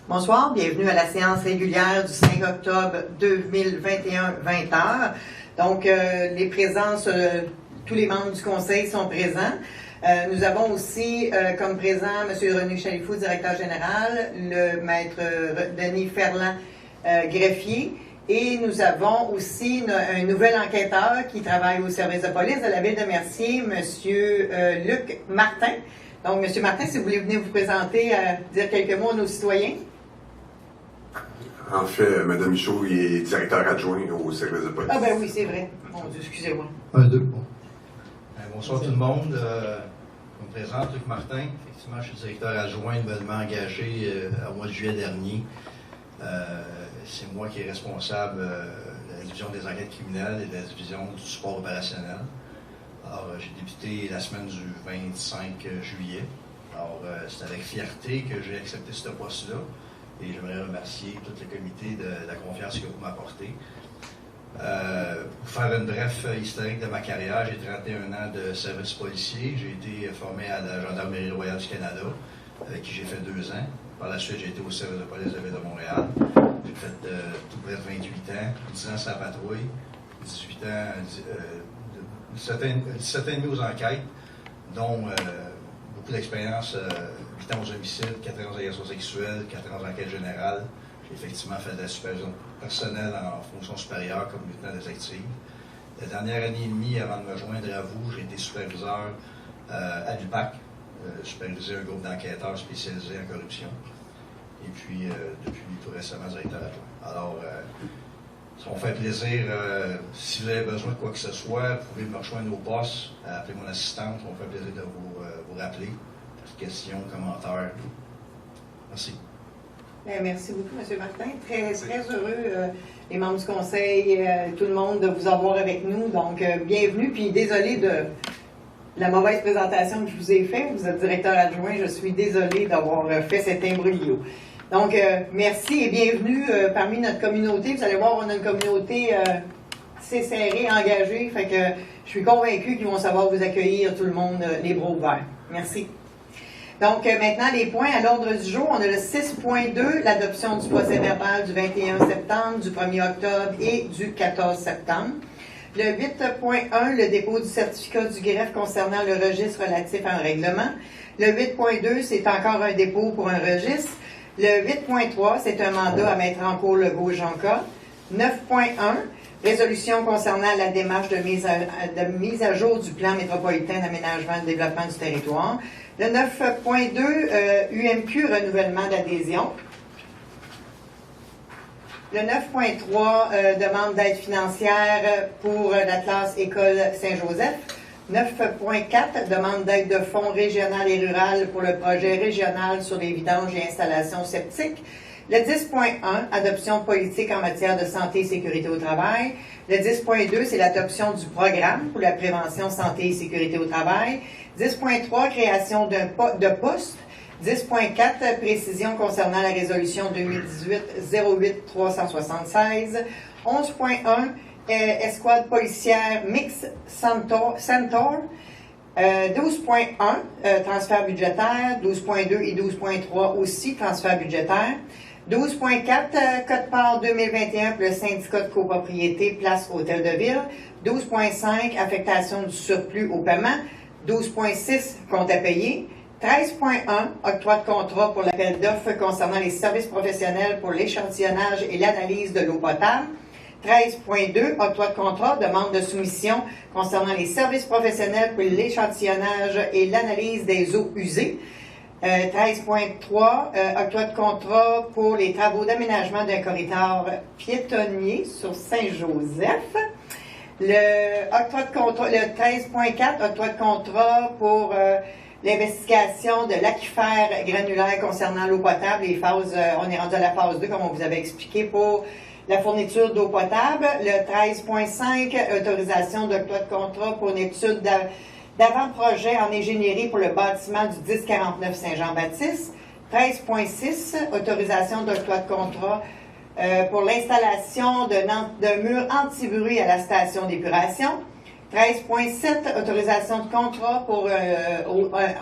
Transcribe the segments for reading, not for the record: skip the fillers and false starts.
Bonsoir, bienvenue à la séance régulière du 5 octobre 2021, 20h. Donc, les présences, tous les membres du Conseil sont présents. Nous avons aussi comme présent M. René Chalifou, directeur général, le maître Denis Ferland, greffier, et nous avons aussi un nouvel enquêteur qui travaille au service de police de la ville de Mercier, M. Luc Martin. Donc, M. Martin, si vous voulez venir vous présenter, dire quelques mots à nos citoyens. En fait, Mme Michaud est directeur adjoint au service de police. Ah ben oui, c'est vrai. Mon Dieu, excusez-moi. Un, deux, bon. Bonsoir tout le monde. Je me présente, Luc Martin. Effectivement, je suis directeur adjoint nouvellement engagé au mois de juillet dernier. C'est moi qui est responsable de la division des enquêtes criminelles et de la division du support opérationnel. Alors, j'ai débuté la semaine du 25 juillet. Alors, c'est avec fierté que j'ai accepté ce poste-là. Et j'aimerais remercier tout le comité de la confiance que vous m'apportez. Pour faire une brève historique de ma carrière, j'ai 31 ans de service policier. J'ai été formé à la Gendarmerie royale du Canada, avec qui j'ai fait 2 ans. Par la suite, j'ai été au service de police de la ville de Montréal. J'ai fait tout près de 28 ans, 10 ans sur la patrouille, 18 ans, 17 ans et demi aux enquêtes, dont beaucoup d'expérience, 8 ans aux homicides, 4 ans aux agressions sexuelles, 4 ans en enquête générale. J'ai effectivement fait de la supervision personnelle en fonction supérieure comme lieutenant détective. La dernière année et demie, avant de me joindre à vous, j'ai été superviseur à l'UPAC, supervisé un groupe d'enquêteurs spécialisés en corruption. Et puis, depuis tout récemment, directeur adjoint. Alors, ça me fait plaisir. Si vous avez besoin de quoi que ce soit, vous pouvez me rejoindre au poste, appeler mon assistante. Ça me fait plaisir de vous rappeler. Questions, commentaires. Merci. Merci beaucoup, M. Martin. Très heureux, les membres du Conseil, tout le monde, de vous avoir avec nous. Donc, bienvenue. Puis, désolé de la mauvaise présentation que je vous ai faite. Vous êtes directeur adjoint. Je suis désolée d'avoir fait cet imbroglio. Donc, merci et bienvenue parmi notre communauté. Vous allez voir, on a une communauté assez serrée, engagée. Fait que je suis convaincue qu'ils vont savoir vous accueillir, tout le monde, les bras ouverts. Merci. Donc, maintenant, les points à l'ordre du jour. On a le 6.2, l'adoption du procès-verbal du 21 septembre, du 1er octobre et du 14 septembre. Le 8.1, le dépôt du certificat du greffe concernant le registre relatif à un règlement. Le 8.2, c'est encore un dépôt pour un registre. Le 8.3, c'est un mandat à mettre en cours Legault-Jonca. 9.1, résolution concernant la démarche de mise à jour du plan métropolitain d'aménagement et de développement du territoire. Le 9.2, UMQ, renouvellement d'adhésion. Le 9.3, demande d'aide financière pour la classe École Saint-Joseph. 9.4, demande d'aide de fonds régional et rural pour le projet régional sur les vidanges et installations septiques. Le 10.1, adoption politique en matière de santé et sécurité au travail. Le 10.2, c'est l'adoption du programme pour la prévention santé et sécurité au travail. 10.3, création de poste. 10.4, précision concernant la résolution 2018-08-376. 11.1, escouade policière mix Centaur. 12.1, transfert budgétaire. 12.2 et 12.3 aussi, transfert budgétaire. 12.4, code-part 2021 pour le syndicat de copropriété Place Hôtel de Ville. 12.5, affectation du surplus au paiement. 12.6, compte à payer. 13.1, octroi de contrat pour l'appel d'offres concernant les services professionnels pour l'échantillonnage et l'analyse de l'eau potable. 13.2, octroi de contrat, demande de soumission concernant les services professionnels pour l'échantillonnage et l'analyse des eaux usées. 13.3, octroi de contrat pour les travaux d'aménagement d'un corridor piétonnier sur Saint-Joseph. Le 13.4, octroi de contrat pour l'investigation de l'aquifère granulaire concernant l'eau potable. On est rendu à la phase 2, comme on vous avait expliqué, pour la fourniture d'eau potable. Le 13.5, autorisation d'octroi de contrat pour une étude d'avant-projet en ingénierie pour le bâtiment du 1049 Saint-Jean-Baptiste. 13.6, autorisation d'octroi de contrat pour l'installation d'un mur anti-bruit à la station d'épuration. 13.7, autorisation de contrat pour un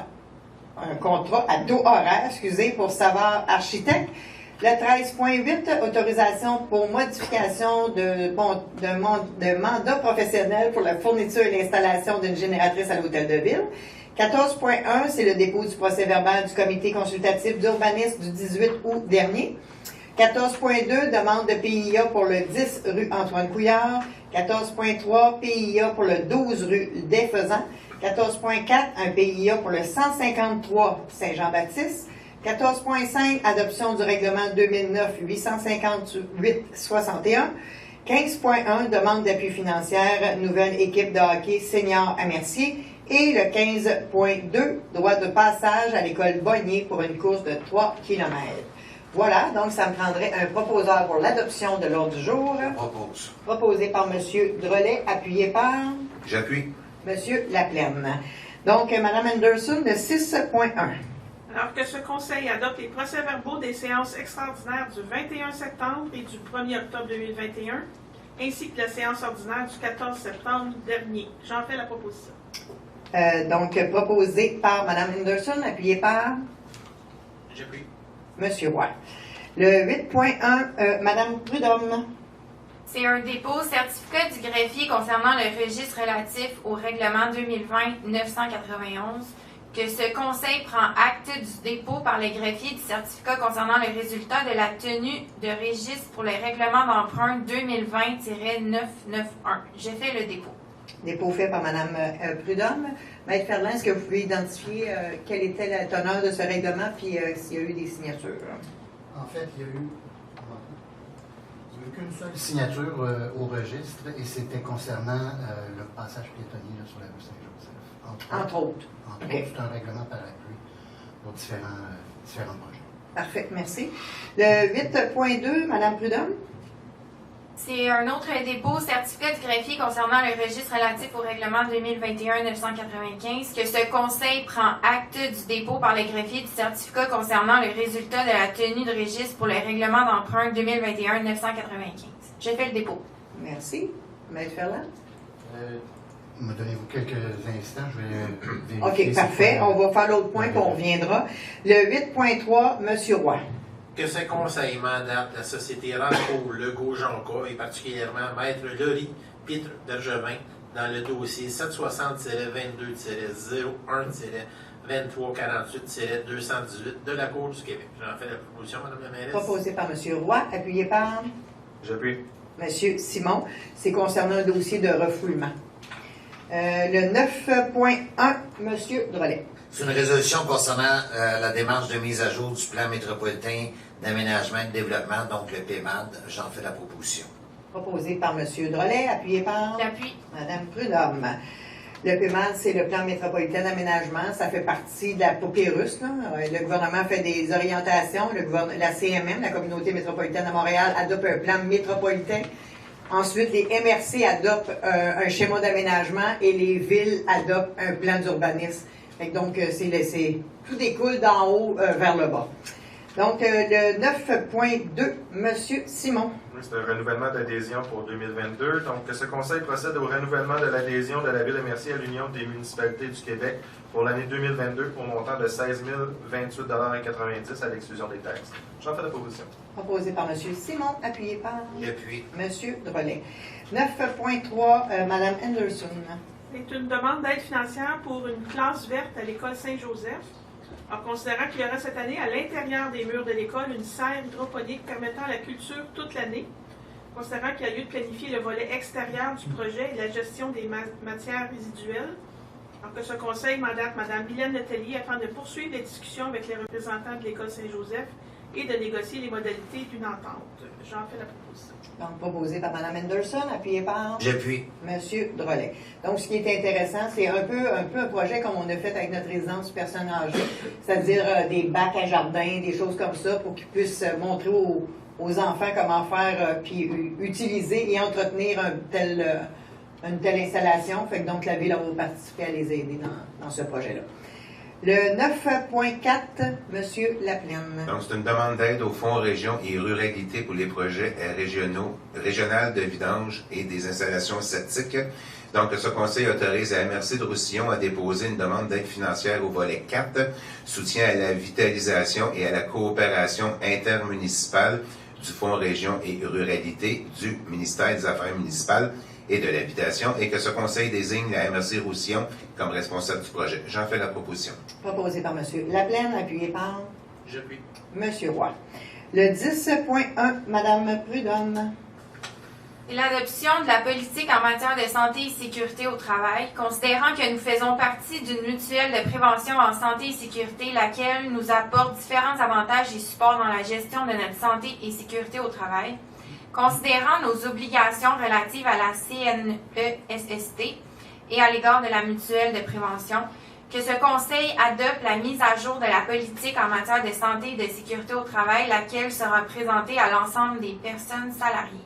contrat à taux horaire, pour Savard Architecte. Le 13.8, autorisation pour modification de mandat professionnel pour la fourniture et l'installation d'une génératrice à l'Hôtel de Ville. 14.1, c'est le dépôt du procès-verbal du comité consultatif d'urbanisme du 18 août dernier. 14.2, demande de PIA pour le 10 rue Antoine Couillard. 14.3, PIA pour le 12 rue des Faisans. 14.4, un PIA pour le 153 Saint-Jean-Baptiste. 14.5, adoption du règlement 2009-858-61. 15.1, demande d'appui financière, nouvelle équipe de hockey senior à Mercier. Et le 15.2, droit de passage à l'école Bonnier pour une course de 3 km. Voilà, donc ça me prendrait un proposeur pour l'adoption de l'ordre du jour. Je propose. Proposé par M. Drolet, appuyé par J'appuie. M. Laplaine. Donc, Mme Anderson, le 6.1. Alors que ce Conseil adopte les procès-verbaux des séances extraordinaires du 21 septembre et du 1er octobre 2021, ainsi que la séance ordinaire du 14 septembre dernier. J'en fais la proposition. Donc, proposé par Mme Anderson, appuyé par J'appuie. M. Roy. Le 8.1, Mme Prudhomme. C'est un dépôt certificat du greffier concernant le registre relatif au règlement 2020-991 que ce Conseil prend acte du dépôt par le greffier du certificat concernant le résultat de la tenue de registre pour le règlement d'emprunt 2020-991. Je fais le dépôt. Dépôt fait par Mme Prudhomme. Maître Ferland, est-ce que vous pouvez identifier quelle était la teneur de ce règlement puis s'il y a eu des signatures? En fait, il n'y a eu qu'une seule signature au registre et c'était concernant le passage piétonnier là, sur la rue Saint-Joseph. Entre autres. Entre OK. autres, c'est un règlement parapluie pour différents projets. Parfait, merci. Le 8.2, Mme Prudhomme. C'est un autre dépôt certificat du greffier concernant le registre relatif au règlement 2021-995 que ce Conseil prend acte du dépôt par le greffier du certificat concernant le résultat de la tenue de registre pour le règlement d'emprunt 2021-995. Je fais le dépôt. Merci. Maître Ferland. Me donnez-vous quelques instants, je vais vérifier. OK, parfait. On va faire l'autre point puis on reviendra. Le 8.3, M. Roy. Que ce conseil mandate la société Ranco Legault-Jonca et particulièrement Maître Laurie Pitre Bergevin dans le dossier 760-22-01-2348-218 de la Cour du Québec. J'en fais la proposition, Mme la mairesse. Proposé par M. Roy, appuyé par J'appuie. M. Simon. C'est concernant un dossier de refoulement. Le 9.1, M. Drolet. C'est une résolution concernant la démarche de mise à jour du plan métropolitain d'aménagement et de développement, donc le PMAD. J'en fais la proposition. Proposé par M. Drolet, appuyé par J'appuie. Mme Prudhomme. Le PMAD, c'est le plan métropolitain d'aménagement. Ça fait partie de la papyrus, là. Le gouvernement fait des orientations. La CMM, la Communauté métropolitaine de Montréal, adopte un plan métropolitain. Ensuite, les MRC adoptent un schéma d'aménagement et les villes adoptent un plan d'urbanisme. Donc, tout découle d'en haut vers le bas. Donc, le 9.2, M. Simon. C'est un renouvellement d'adhésion pour 2022. Donc, que ce Conseil procède au renouvellement de l'adhésion de la Ville de Mercier à l'Union des municipalités du Québec pour l'année 2022 pour un montant de 16 028,90 à l'exclusion des taxes. J'en fais la proposition. Proposé par M. Simon, appuyé par J'appuie. M. Drolet. 9.3, Mme Anderson. C'est une demande d'aide financière pour une classe verte à l'école Saint-Joseph. En considérant qu'il y aura cette année à l'intérieur des murs de l'école une serre hydroponique permettant la culture toute l'année, considérant qu'il y a lieu de planifier le volet extérieur du projet et la gestion des matières résiduelles, alors que ce conseil mandate Mme Mylène Letellier afin de poursuivre les discussions avec les représentants de l'école Saint-Joseph et de négocier les modalités d'une entente. J'en fais la proposition. Donc, proposé par Mme Anderson, appuyé par J'appuie. M. Drolet. Donc, ce qui est intéressant, c'est un peu un projet comme on a fait avec notre résidence personnes âgées, c'est-à-dire des bacs à jardin, des choses comme ça, pour qu'ils puissent montrer aux enfants comment faire, puis utiliser et entretenir une telle installation. Fait que donc, la Ville va participer à les aider dans ce projet-là. Le 9.4, M. Laplaine. Donc, c'est une demande d'aide au Fonds Région et Ruralité pour les projets régionaux de vidange et des installations septiques Donc, ce conseil autorise la MRC de Roussillon à déposer une demande d'aide financière au volet 4, soutien à la vitalisation et à la coopération intermunicipale du Fonds Région et Ruralité du ministère des Affaires municipales et de l'Habitation, et que ce conseil désigne la MRC Roussillon comme responsable du projet. J'en fais la proposition. Proposé par M. Laplaine, appuyé par J'appuie. M. Roy. Le 10.1, Mme Prudhomme. Et l'adoption de la politique en matière de santé et sécurité au travail, considérant que nous faisons partie d'une mutuelle de prévention en santé et sécurité, laquelle nous apporte différents avantages et supports dans la gestion de notre santé et sécurité au travail, considérant nos obligations relatives à la CNESST et à l'égard de la mutuelle de prévention, que ce Conseil adopte la mise à jour de la politique en matière de santé et de sécurité au travail, laquelle sera présentée à l'ensemble des personnes salariées.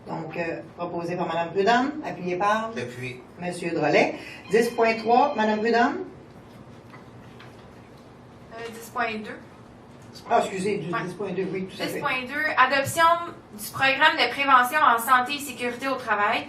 Donc, proposé par Mme Prudhomme, appuyé par J'appuie. M. Drolet. 10.3, Mme Prudhomme. 10.2. Ah, excusez, du Ouais. 10.2, oui, tout à fait. 10.2. Adoption du programme de prévention en santé et sécurité au travail.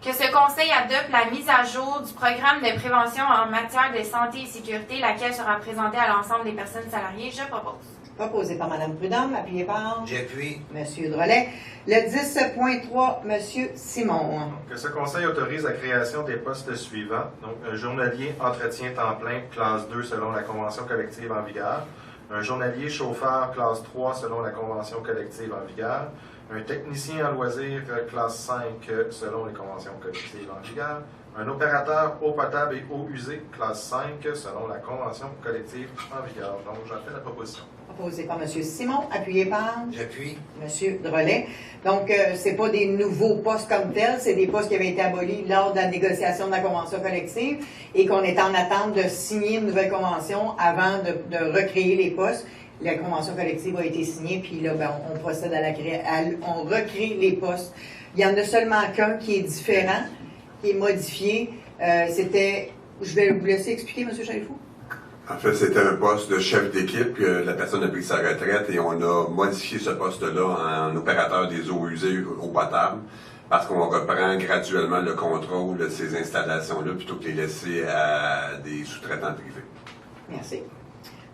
Que ce Conseil adopte la mise à jour du programme de prévention en matière de santé et sécurité, laquelle sera présentée à l'ensemble des personnes salariées. Je propose. Proposé par Mme Prudhomme, appuyé par J'appuie. M. Drolet. Le 10.3, M. Simon. Que ce conseil autorise la création des postes suivants. Donc, un journalier entretien temps plein, classe 2 selon la convention collective en vigueur. Un journalier chauffeur, classe 3 selon la convention collective en vigueur. Un technicien en loisirs, classe 5 selon les conventions collectives en vigueur. Un opérateur eau potable et eau usée, classe 5 selon la convention collective en vigueur. Donc, j'en fais la proposition. Proposé par M. Simon, appuyé par J'appuie. M. Drolet. Donc, c'est pas des nouveaux postes comme tels, c'est des postes qui avaient été abolis lors de la négociation de la convention collective et qu'on est en attente de signer une nouvelle convention avant de recréer les postes. La convention collective a été signée, puis là, ben, on procède on recrée les postes. Il y en a seulement qu'un qui est différent, qui est modifié. Je vais vous laisser expliquer, M. Chalifou. En fait, c'était un poste de chef d'équipe. La personne a pris sa retraite et on a modifié ce poste-là en opérateur des eaux usées, eau potable, parce qu'on reprend graduellement le contrôle de ces installations-là plutôt que les laisser à des sous-traitants privés. Merci.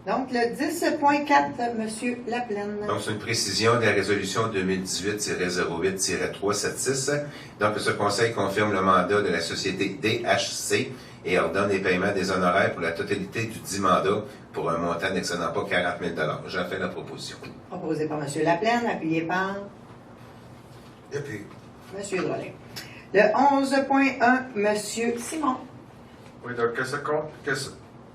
Donc, le 10.4, M. Laplaine. Donc, c'est une précision de la résolution 2018-08-376. Donc, ce conseil confirme le mandat de la société DHC et ordonne les paiements des honoraires pour la totalité du dit mandat pour un montant n'excédant pas 40 000 $. J'en fais la proposition. Proposé par M. Laplaine, appuyé par J'appuie. M. Drolet. Le 11.1, M. Simon. Oui, donc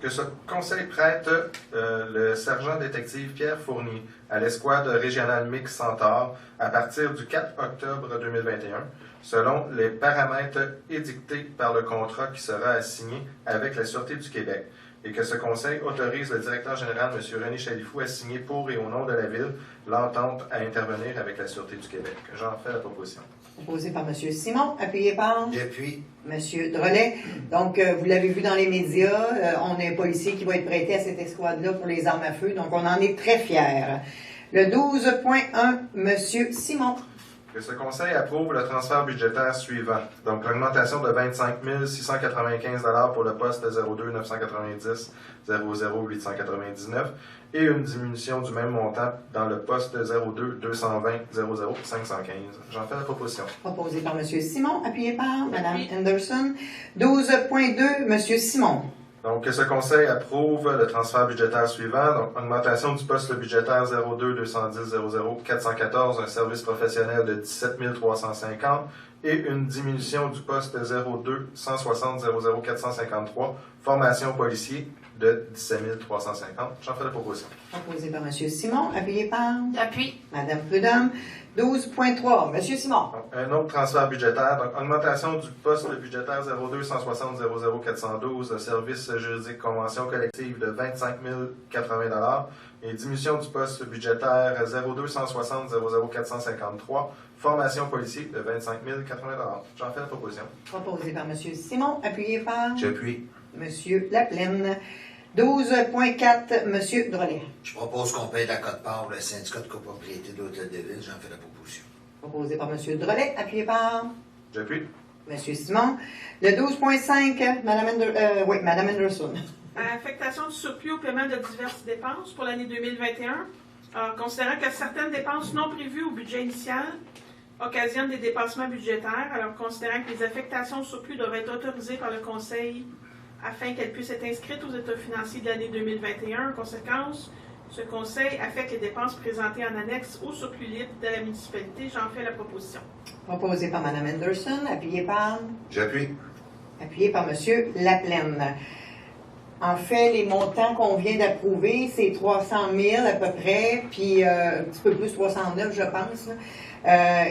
que ce conseil prête le sergent détective Pierre Fournier à l'escouade régionale mixte Centaure à partir du 4 octobre 2021, selon les paramètres édictés par le contrat qui sera assigné avec la Sûreté du Québec, et que ce conseil autorise le directeur général, M. René Chalifou, à signer pour et au nom de la Ville l'entente à intervenir avec la Sûreté du Québec. J'en fais la proposition. Proposé par M. Simon, appuyé par J'appuie. M. Drolet. Donc, vous l'avez vu dans les médias, on a un policier qui va être prêté à cette escouade-là pour les armes à feu, donc on en est très fiers. Le 12.1, M. Simon. Que ce conseil approuve le transfert budgétaire suivant. Donc, l'augmentation de 25 695 $ pour le poste 02 990 00 899 et une diminution du même montant dans le poste 02 220 00 515. J'en fais la proposition. Proposé par M. Simon, appuyé par Mme Anderson. 12.2, M. Simon. Donc, que ce conseil approuve le transfert budgétaire suivant. Donc, augmentation du poste budgétaire 02 210 00 414, un service professionnel de 17 350 et une diminution du poste 02 160 00 453, formation policier de 17 350. J'en fais la proposition. Proposé par M. Simon, appuyé par J'appuie. Mme Prudhomme. 12.3, M. Simon. Donc, un autre transfert budgétaire, donc augmentation du poste budgétaire 02 160 00 412, service juridique convention collective de 25 080 et diminution du poste budgétaire 02 160 00 453, formation policier de 25 080 J'en fais la proposition. Proposé par M. Simon, appuyé par J'appuie. M. Laplaine. 12.4, M. Drolet. Je propose qu'on paye la cote-part pour le syndicat de copropriété de l'Hôtel de Ville. J'en fais la proposition. Proposé par M. Drolet, appuyé par J'appuie. Monsieur Simon. Le 12.5, Madame Anderson. Affectation du surplus au paiement de diverses dépenses pour l'année 2021. Alors, considérant que certaines dépenses non prévues au budget initial occasionnent des dépassements budgétaires, alors considérant que les affectations au surplus doivent être autorisées par le Conseil afin qu'elles puissent être inscrites aux états financiers de l'année 2021. En conséquence, ce Conseil affecte les dépenses présentées en annexe au surplus libre de la municipalité. J'en fais la proposition. Proposé par Mme Anderson, appuyé par... J'appuie. Appuyé par M. Laplaine. En fait, les montants qu'on vient d'approuver, c'est 300 000 à peu près, puis un petit peu plus, 309, je pense.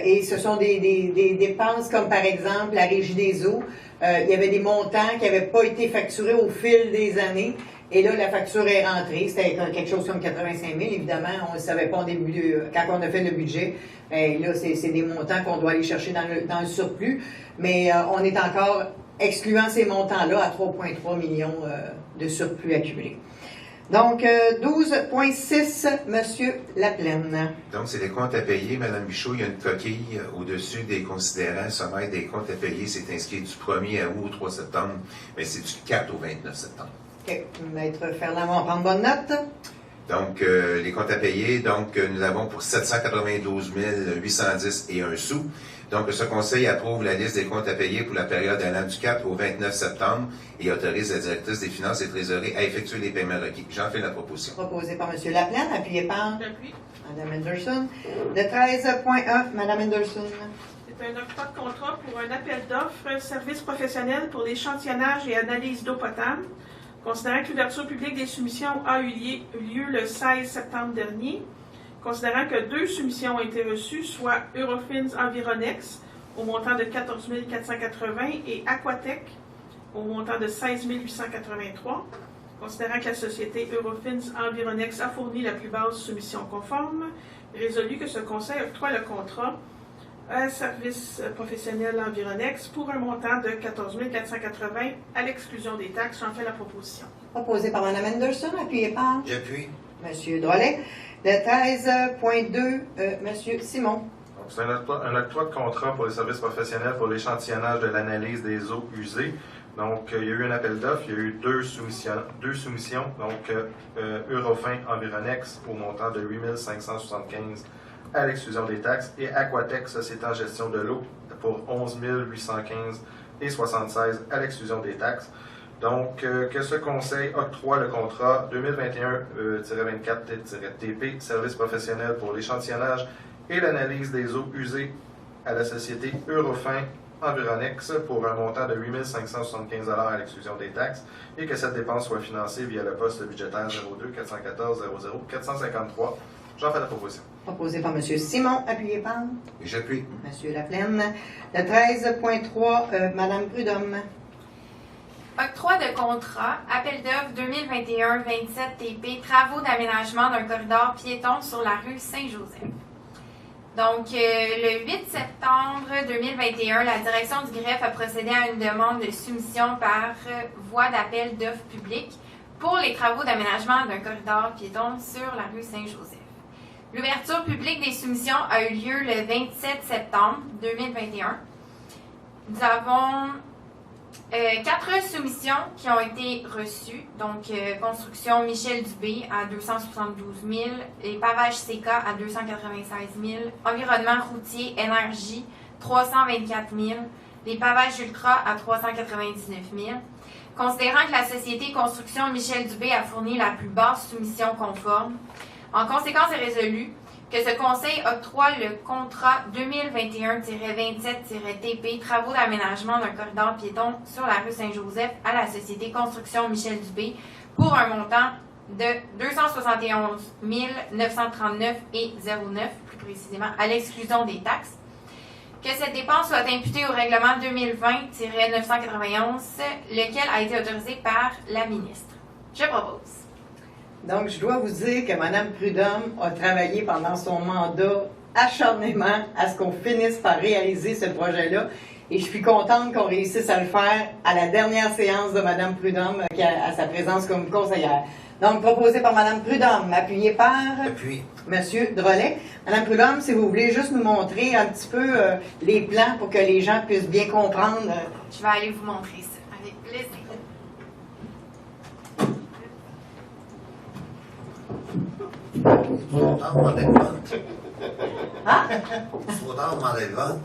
Et ce sont des dépenses comme, par exemple, la Régie des eaux. Il y avait des montants qui n'avaient pas été facturés au fil des années. Et là, la facture est rentrée. C'était quelque chose comme 85 000. Évidemment, on ne savait pas au début, quand on a fait le budget. Et là, c'est des montants qu'on doit aller chercher dans le surplus. Mais on est encore excluant ces montants-là à 3,3 millions de surplus accumulés. Donc, 12,6, M. Laplaine. Donc, c'est les comptes à payer. Mme Michaud, il y a une coquille au-dessus des considérants sommaires des comptes à payer. C'est inscrit du 1er août au 3 septembre, mais c'est du 4 au 29 septembre. OK. Maître Ferland, on va prendre bonne note. Donc, les comptes à payer, donc, nous avons pour 792 810 et 1 sou. Donc, ce conseil approuve la liste des comptes à payer pour la période allant du 4 au 29 septembre et autorise la directrice des finances et trésorerie à effectuer les paiements requis. J'en fais la proposition. Proposé par M. Laplaine, appuyé par J'appuie. Mme Anderson. Le 13.1, Mme Anderson. C'est un octroi de contrat pour un appel d'offres services professionnels pour l'échantillonnage et analyse d'eau potable. Considérant que l'ouverture publique des soumissions a eu lieu le 16 septembre dernier, considérant que 2 soumissions ont été reçues, soit Eurofins Environex au montant de 14 480 et Aquatech au montant de 16 883, considérant que la société Eurofins Environex a fourni la plus basse soumission conforme, résolu que ce conseil octroie le contrat à service professionnel Environex pour un montant de 14 480 à l'exclusion des taxes. J'en fais la proposition. Proposé par Mme Anderson, appuyé par J'appuie. M. Drolet. Le 13.2, M. Simon. Donc, c'est un octroi de contrat pour les services professionnels pour l'échantillonnage de l'analyse des eaux usées. Donc, il y a eu un appel d'offres, il y a eu deux soumissions. Donc, Eurofin Environex au montant de 8 575 à l'exclusion des taxes et Aquatech, Société en gestion de l'eau, pour 11 815 et 76 à l'exclusion des taxes. Donc, que ce conseil octroie le contrat 2021-24-TP, service professionnel pour l'échantillonnage et l'analyse des eaux usées à la société Eurofin Environex pour un montant de 8 575 à l'exclusion des taxes et que cette dépense soit financée via le poste budgétaire 02 414 00 453. J'en fais la proposition. Proposé par M. Simon, appuyé par Et j'appuie. M. Laplaine. Le 13.3, Mme Prudhomme. Octroi de contrat, appel d'offres 2021-27 TP, travaux d'aménagement d'un corridor piéton sur la rue Saint-Joseph. Donc, le 8 septembre 2021, la direction du greffe a procédé à une demande de soumission par voie d'appel d'offres public pour les travaux d'aménagement d'un corridor piéton sur la rue Saint-Joseph. L'ouverture publique des soumissions a eu lieu le 27 septembre 2021. Nous avons 4 soumissions qui ont été reçues. Donc, construction Michel Dubé à 272 000, les pavages CK à 296 000, environnement routier énergie 324 000, les pavages Ultra à 399 000. Considérant que la société Construction Michel Dubé a fourni la plus basse soumission conforme, en conséquence est résolu que ce conseil octroie le contrat 2021-27-TP travaux d'aménagement d'un corridor piéton sur la rue Saint-Joseph à la société Construction Michel Dubé pour un montant de 271 939 et 09, plus précisément à l'exclusion des taxes. Que cette dépense soit imputée au règlement 2020-991, lequel a été autorisé par la ministre. Je propose. Donc, je dois vous dire que Mme Prudhomme a travaillé pendant son mandat acharnement à ce qu'on finisse par réaliser ce projet-là. Et je suis contente qu'on réussisse à le faire à la dernière séance de Mme Prudhomme, à sa présence comme conseillère. Donc, proposé par Mme Prudhomme, appuyé par Appui. M. Drolet. Mme Prudhomme, si vous voulez juste nous montrer un petit peu les plans pour que les gens puissent bien comprendre. Je vais aller vous montrer ça, avec plaisir. Trop tard, on demandait le vote. Hein? Trop tard, on demandait le vote.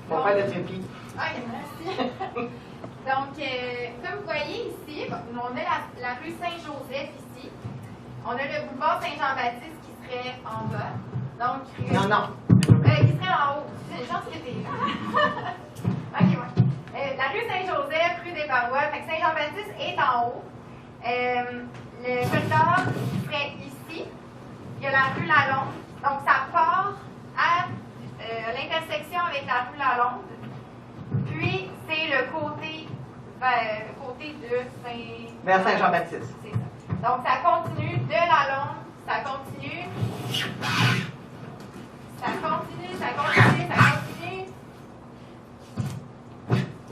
On va faire le trépied. Ok, merci. Donc, comme vous voyez ici, on a la rue Saint-Joseph ici. On a le boulevard Saint-Jean-Baptiste qui serait en bas. Donc, Non, non. qui serait en haut. J'ai une chance que t'es là. Ok, ouais. La rue Saint-Joseph, rue des Parois. Fait que Saint-Jean-Baptiste est en haut. Le corridor serait ici. Il y a la rue Lalonde. Donc, ça part à l'intersection avec la rue Lalonde. Puis, c'est le côté de Vers Saint-Jean-Baptiste. C'est ça. Donc, ça continue de Lalonde, ça continue. Ça continue, ça continue, ça continue.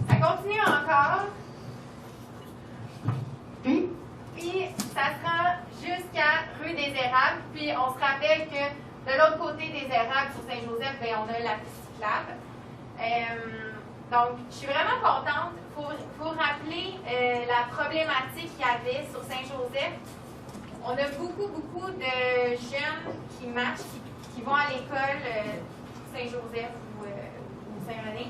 Ça continue encore. Puis, Ça se rend jusqu'à rue des Érables. Puis, on se rappelle que de l'autre côté des Érables, sur Saint-Joseph, bien, on a la piste cyclable. Donc, je suis vraiment contente. Il faut rappeler la problématique qu'il y avait sur Saint-Joseph. On a beaucoup de jeunes qui marchent, qui vont à l'école Saint-Joseph ou Saint-René,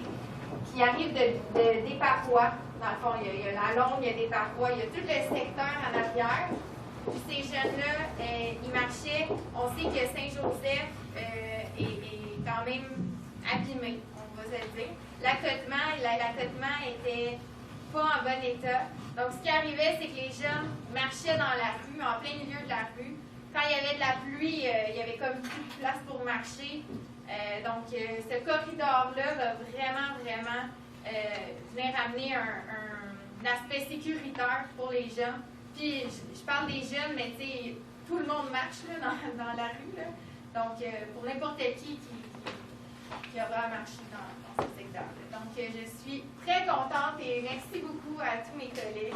qui arrivent des parois. Dans le fond, il y a la Londe, il y a des parois, il y a tout le secteur en arrière. Puis ces jeunes-là, ils marchaient. On sait que Saint-Joseph est quand même abîmé, on va se le dire. L'accotement était pas en bon état. Donc, ce qui arrivait, c'est que les jeunes marchaient dans la rue, en plein milieu de la rue. Quand il y avait de la pluie, il y avait comme plus de place pour marcher. Donc, ce corridor-là va vraiment venir amener un aspect sécuritaire pour les gens. Puis, je parle des jeunes, mais tu sais, tout le monde marche là, dans la rue. Là. Donc, pour n'importe qui aura à marcher dans ce secteur-là. Donc, je suis très contente et merci beaucoup à tous mes collègues.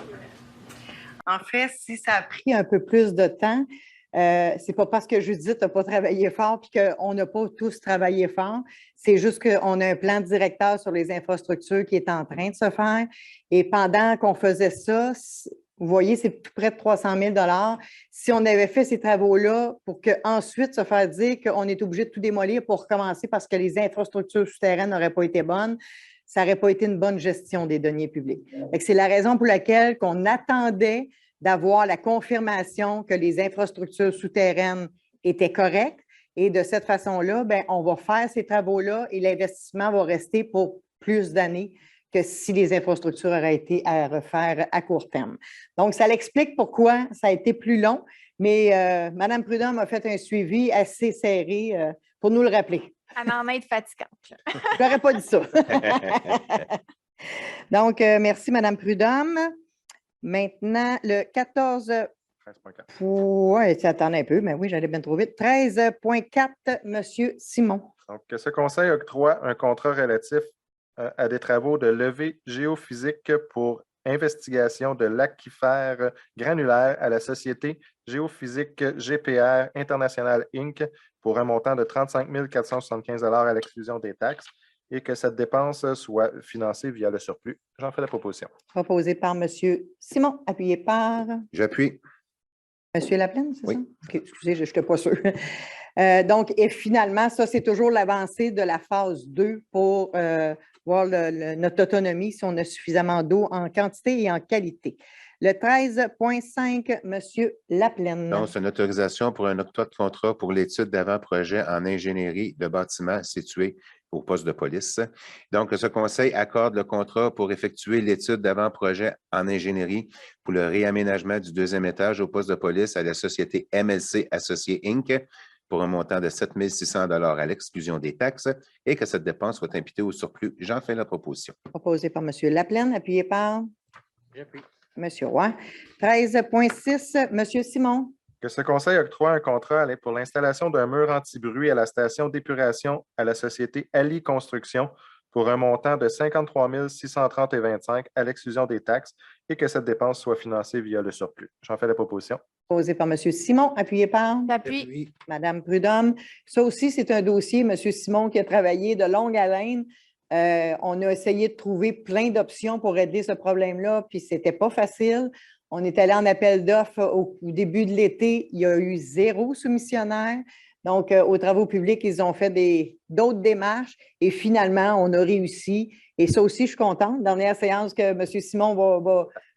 En fait, si ça a pris un peu plus de temps, c'est pas parce que Judith n'a pas travaillé fort puis qu'on n'a pas tous travaillé fort. C'est juste qu'on a un plan directeur sur les infrastructures qui est en train de se faire. Et pendant qu'on faisait ça, vous voyez, c'est tout près de 300 000 $. Si on avait fait ces travaux-là pour qu'ensuite se faire dire qu'on est obligé de tout démolir pour recommencer parce que les infrastructures souterraines n'auraient pas été bonnes, ça n'aurait pas été une bonne gestion des deniers publics. C'est la raison pour laquelle on attendait d'avoir la confirmation que les infrastructures souterraines étaient correctes. Et de cette façon-là, bien, on va faire ces travaux-là et l'investissement va rester pour plus d'années que si les infrastructures auraient été à refaire à court terme. Donc, ça l'explique pourquoi ça a été plus long, mais Mme Prudhomme a fait un suivi assez serré pour nous le rappeler. Elle en est fatigante. Je n'aurais pas dit ça. Donc, merci, Mme Prudhomme. Maintenant, le 14... 13.4. Oui, attendez un peu, mais oui, j'allais bien trop vite. 13.4, M. Simon. Donc, ce conseil octroie un contrat relatif à des travaux de levée géophysique pour investigation de l'aquifère granulaire à la société géophysique GPR International Inc. pour un montant de 35 475 $ à l'exclusion des taxes et que cette dépense soit financée via le surplus. J'en fais la proposition. Proposé par M. Simon, appuyé par J'appuie. M. Laplaine, c'est Oui. ça? OK, excusez, je n'étais pas sûre. Donc, et finalement, ça, c'est toujours l'avancée de la phase 2 pour voir notre autonomie, si on a suffisamment d'eau en quantité et en qualité. Le 13.5, M. Laplaine. Donc, c'est une autorisation pour un octroi de contrat pour l'étude d'avant-projet en ingénierie de bâtiments situé au poste de police. Donc, ce conseil accorde le contrat pour effectuer l'étude d'avant-projet en ingénierie pour le réaménagement du deuxième étage au poste de police à la société MLC Associés Inc. pour un montant de 7 600 $ à l'exclusion des taxes et que cette dépense soit imputée au surplus. J'en fais la proposition. Proposé par M. Laplaine, appuyé par J'appuie. M. Roy. 13.6, M. Simon. Que ce conseil octroie un contrat pour l'installation d'un mur anti-bruit à la station d'épuration à la société Ali Construction pour un montant de 53 630,25 à l'exclusion des taxes et que cette dépense soit financée via le surplus. J'en fais la proposition. Proposé par M. Simon, appuyé par J'appuie. Mme Prudhomme. Ça aussi, c'est un dossier, M. Simon, qui a travaillé de longue haleine. On a essayé de trouver plein d'options pour régler ce problème-là, puis c'était pas facile. On est allé en appel d'offres au début de l'été. Il y a eu 0 soumissionnaire. Donc, aux travaux publics, ils ont fait d'autres démarches et finalement, on a réussi. Et ça aussi, je suis contente. Dernière séance que M. Simon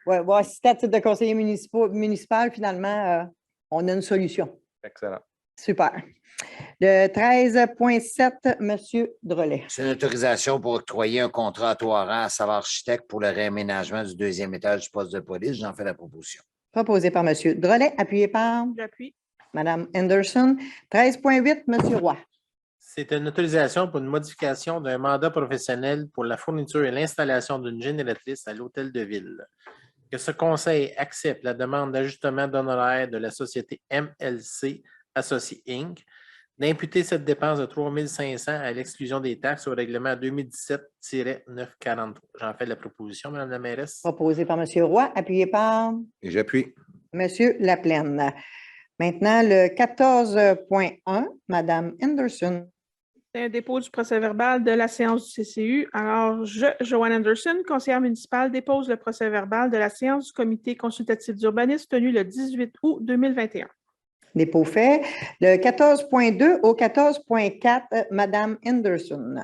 va assister à titre de conseiller municipal, finalement, on a une solution. Excellent. Super. Le 13.7, M. Drolet. C'est une autorisation pour octroyer un contrat à Touaran à Savard Architecte pour le réaménagement du 2e étage du poste de police. J'en fais la proposition. Proposé par M. Drolet, appuyé par J'appuie. Mme Anderson. 13.8, M. Roy. C'est une autorisation pour une modification d'un mandat professionnel pour la fourniture et l'installation d'une génératrice à l'hôtel de ville. Que ce conseil accepte la demande d'ajustement d'honoraires de la société MLC Associés Inc. d'imputer cette dépense de 3 500 à l'exclusion des taxes au règlement 2017-943. J'en fais la proposition, Mme la mairesse. Proposé par M. Roy, appuyé par Et j'appuie. M. Laplaine. Maintenant, le 14.1, Mme Anderson. C'est un dépôt du procès-verbal de la séance du CCU. Alors, Joanne Anderson, conseillère municipale, dépose le procès-verbal de la séance du comité consultatif d'urbanisme tenue le 18 août 2021. Dépôt fait. Le 14.2 au 14.4, Mme Anderson.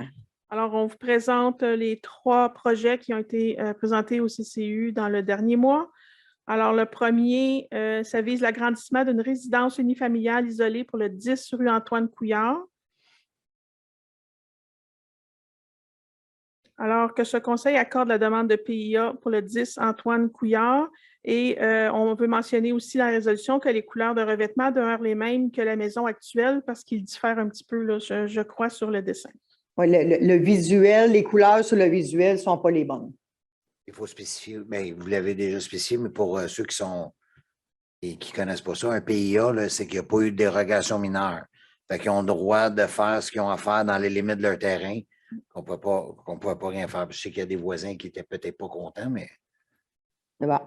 Alors, on vous présente les 3 projets qui ont été présentés au CCU dans le dernier mois. Alors, le premier, ça vise l'agrandissement d'une résidence unifamiliale isolée pour le 10 rue Antoine-Couillard. Alors que ce conseil accorde la demande de PIA pour le 10 Antoine-Couillard et on veut mentionner aussi dans la résolution que les couleurs de revêtement demeurent les mêmes que la maison actuelle parce qu'ils diffèrent un petit peu, là, je crois, sur le dessin. Oui, le visuel, les couleurs sur le visuel ne sont pas les bonnes. Il faut spécifier, mais vous l'avez déjà spécifié, mais pour ceux qui ne connaissent pas ça, un PIA, c'est qu'il n'y a pas eu de dérogation mineure. Fait qu'ils ont le droit de faire ce qu'ils ont à faire dans les limites de leur terrain, qu'on ne pouvait pas rien faire. Je sais qu'il y a des voisins qui n'étaient peut-être pas contents, mais... C'est bon.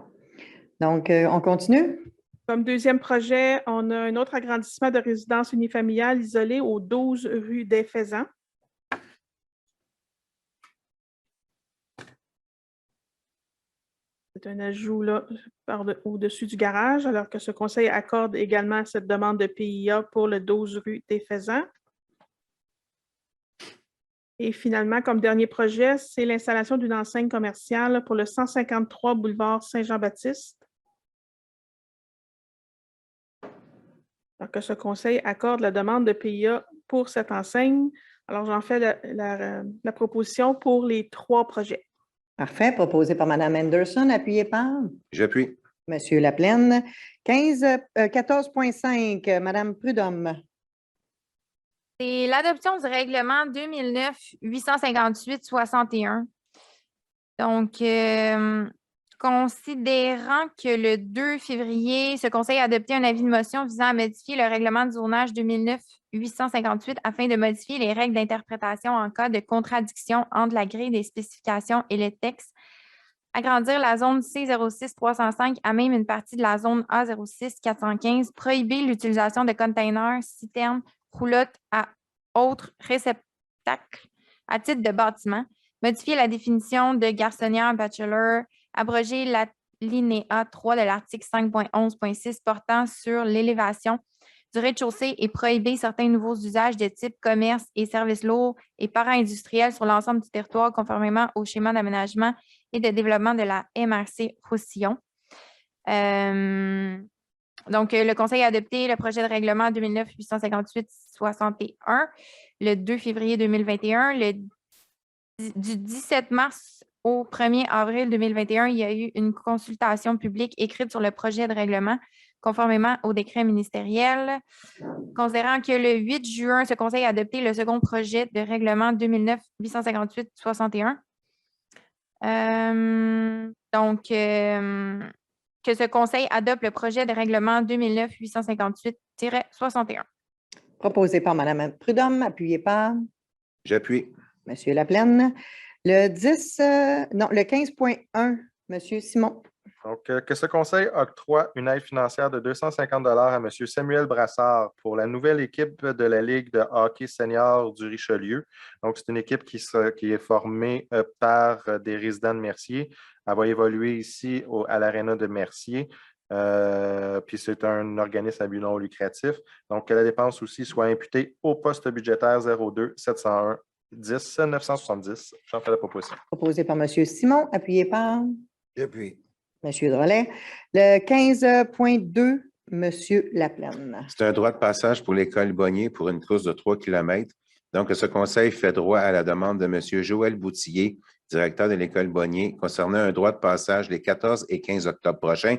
Donc, on continue? Comme deuxième projet, on a un autre agrandissement de résidence unifamiliale isolée au 12 rue des Faisans. C'est un ajout là, au-dessus du garage, alors que ce conseil accorde également cette demande de PIA pour le 12 rue des Faisans. Et finalement, comme dernier projet, c'est l'installation d'une enseigne commerciale pour le 153 boulevard Saint-Jean-Baptiste. Alors que ce conseil accorde la demande de PIA pour cette enseigne. Alors, j'en fais la proposition pour les 3 projets. Parfait. Proposé par Mme Anderson, appuyé par J'appuie. M. Laplaine. 14.5, Mme Prudhomme. C'est l'adoption du règlement 2009-858-61. Donc, considérant que le 2 février, ce conseil a adopté un avis de motion visant à modifier le règlement de zonage 2009-858 afin de modifier les règles d'interprétation en cas de contradiction entre la grille des spécifications et le texte, agrandir la zone C06-305 à même une partie de la zone A06-415, prohiber l'utilisation de containers, citernes, roulottes à autres réceptacles à titre de bâtiment, modifier la définition de garçonnière bachelor, abroger la linéa 3 de l'article 5.11.6 portant sur l'élévation du rez-de-chaussée et prohiber certains nouveaux usages de type commerce et services lourds et para-industriels sur l'ensemble du territoire conformément au schéma d'aménagement et de développement de la MRC Roussillon. Donc, le Conseil a adopté le projet de règlement 2009-858-61 le 2 février 2021. Du 17 mars au 1er avril 2021, il y a eu une consultation publique écrite sur le projet de règlement conformément au décret ministériel. Considérant que le 8 juin, ce Conseil a adopté le second projet de règlement 2009-858-61. que ce conseil adopte le projet de règlement 2009-858-61. Proposé par Mme Prudhomme, appuyé par J'appuie. M. Laplaine. Le 15.1, M. Simon. Donc, que ce conseil octroie une aide financière de 250 à M. Samuel Brassard pour la nouvelle équipe de la Ligue de hockey senior du Richelieu. Donc, c'est une équipe qui est formée par des résidents de Mercier. Elle va évoluer ici à l'Arena de Mercier. Puis c'est un organisme à but non lucratif. Donc, que la dépense aussi soit imputée au poste budgétaire 02 701 10 970. J'en fais la proposition. Proposé par M. Simon, appuyé par J'appuie. M. Drolet. Le 15.2, M. Laplaine. C'est un droit de passage pour l'école Bonnier pour une course de 3 km. Donc, ce conseil fait droit à la demande de M. Joël Boutillier, directeur de l'école Bonnier, concernant un droit de passage les 14 et 15 octobre prochains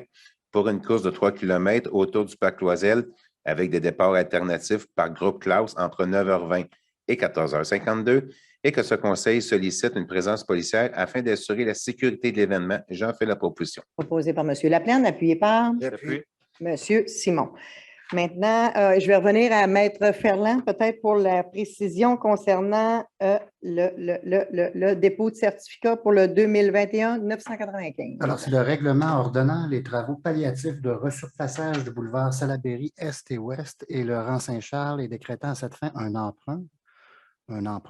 pour une course de 3 km autour du parc Loisel avec des départs alternatifs par groupe classe entre 9h20 et 14h52 et que ce conseil sollicite une présence policière afin d'assurer la sécurité de l'événement. J'en fais la proposition. Proposé par M. Laplaine, appuyé par J'appuie. M. Simon. Maintenant, je vais revenir à Maître Ferland, peut-être pour la précision concernant le dépôt de certificat pour le 2021-995. Alors, c'est le règlement ordonnant les travaux palliatifs de resurfaçage du boulevard Salaberry Est et Ouest et le rang Saint-Charles et décrétant à cette fin un emprunt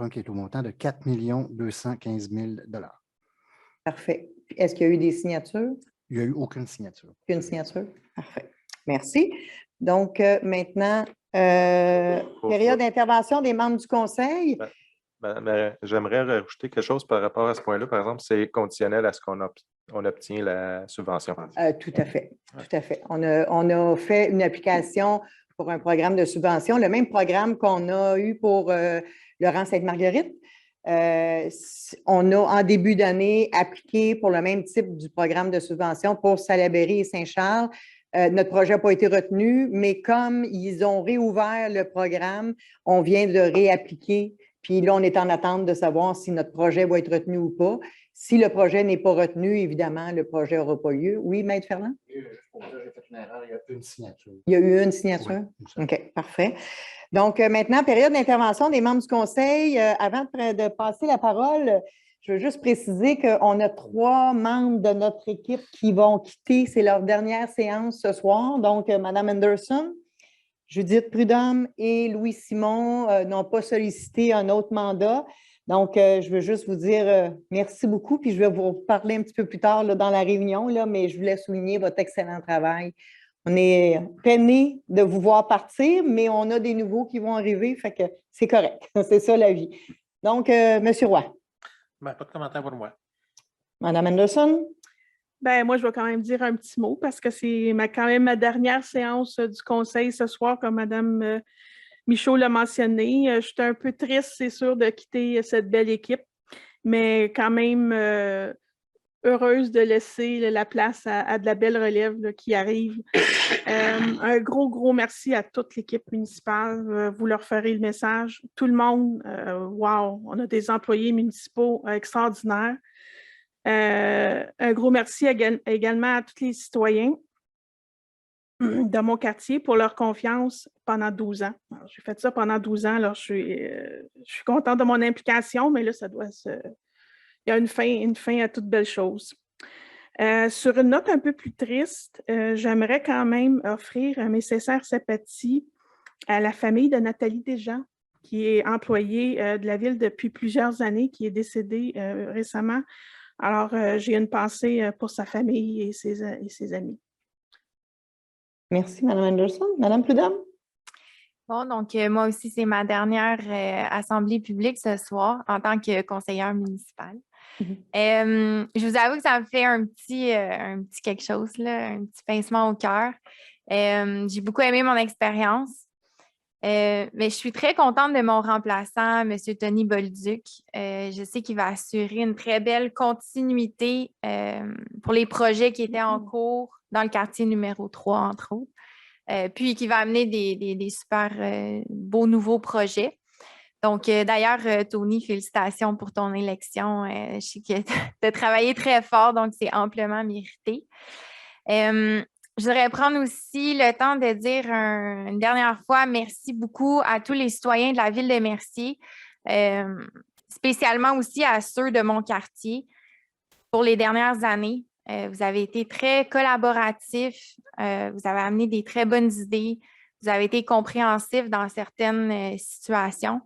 qui est au montant de 4 215 000 $. Parfait. Est-ce qu'il y a eu des signatures? Il n'y a eu aucune signature. Aucune signature? Parfait. Merci. Donc, maintenant, période d'intervention des membres du conseil. J'aimerais rajouter quelque chose par rapport à ce point-là. Par exemple, c'est conditionnel à ce qu'on obtient la subvention. Tout à fait. Tout à fait. On a fait une application pour un programme de subvention, le même programme qu'on a eu pour le rang Sainte-Marguerite. On a, en début d'année, appliqué pour le même type du programme de subvention pour Salaberry et Saint-Charles. Notre projet n'a pas été retenu, mais comme ils ont réouvert le programme, on vient de réappliquer. Puis là, on est en attente de savoir si notre projet va être retenu ou pas. Si le projet n'est pas retenu, évidemment, le projet n'aura pas lieu. Oui, Maître Ferland? J'ai fait une erreur, il y a une signature. Il y a eu une signature? Oui, OK, parfait. Donc, maintenant, période d'intervention des membres du conseil. Avant de passer la parole, je veux juste préciser qu'on a 3 membres de notre équipe qui vont quitter. C'est leur dernière séance ce soir. Donc, Mme Anderson, Judith Prudhomme et Louis Simon n'ont pas sollicité un autre mandat. Donc, je veux juste vous dire merci beaucoup, puis je vais vous parler un petit peu plus tard là, dans la réunion, là, mais je voulais souligner votre excellent travail. On est peinés de vous voir partir, mais on a des nouveaux qui vont arriver, fait que c'est correct. C'est ça la vie. Donc, M. Roy. Ben, pas de commentaire pour moi. Mme Anderson? Ben, moi, je vais quand même dire un petit mot parce que c'est quand même ma dernière séance du conseil ce soir, comme Mme Michaud l'a mentionné. Je suis un peu triste, c'est sûr, de quitter cette belle équipe, mais quand même heureuse de laisser la place à de la belle relève là, qui arrive. Un gros merci à toute l'équipe municipale. Vous leur ferez le message. Tout le monde, wow, on a des employés municipaux extraordinaires. Un gros merci également à tous les citoyens de mon quartier pour leur confiance pendant 12 ans. J'ai fait ça pendant 12 ans, alors je suis contente de mon implication, mais là, ça doit il y a une fin à toute belle chose. Sur une note un peu plus triste, j'aimerais quand même offrir mes sincères sympathies à la famille de Nathalie Desjans, qui est employée de la ville depuis plusieurs années, qui est décédée récemment. Alors, j'ai une pensée pour sa famille et ses amis. Merci, Mme Anderson. Mme Prudhomme? Bon, donc moi aussi, c'est ma dernière assemblée publique ce soir en tant que conseillère municipale. Je vous avoue que ça me fait un petit quelque chose, là, un petit pincement au cœur. J'ai beaucoup aimé mon expérience, mais je suis très contente de mon remplaçant, M. Tony Bolduc. Je sais qu'il va assurer une très belle continuité pour les projets qui étaient en cours dans le quartier numéro 3, entre autres. Puis qui va amener des super beaux nouveaux projets. Donc, d'ailleurs, Tony, félicitations pour ton élection. Je sais que tu as travaillé très fort, donc c'est amplement mérité. Je voudrais prendre aussi le temps de dire une dernière fois merci beaucoup à tous les citoyens de la ville de Mercier, spécialement aussi à ceux de mon quartier pour les dernières années. Vous avez été très collaboratifs, vous avez amené des très bonnes idées, vous avez été compréhensifs dans certaines situations.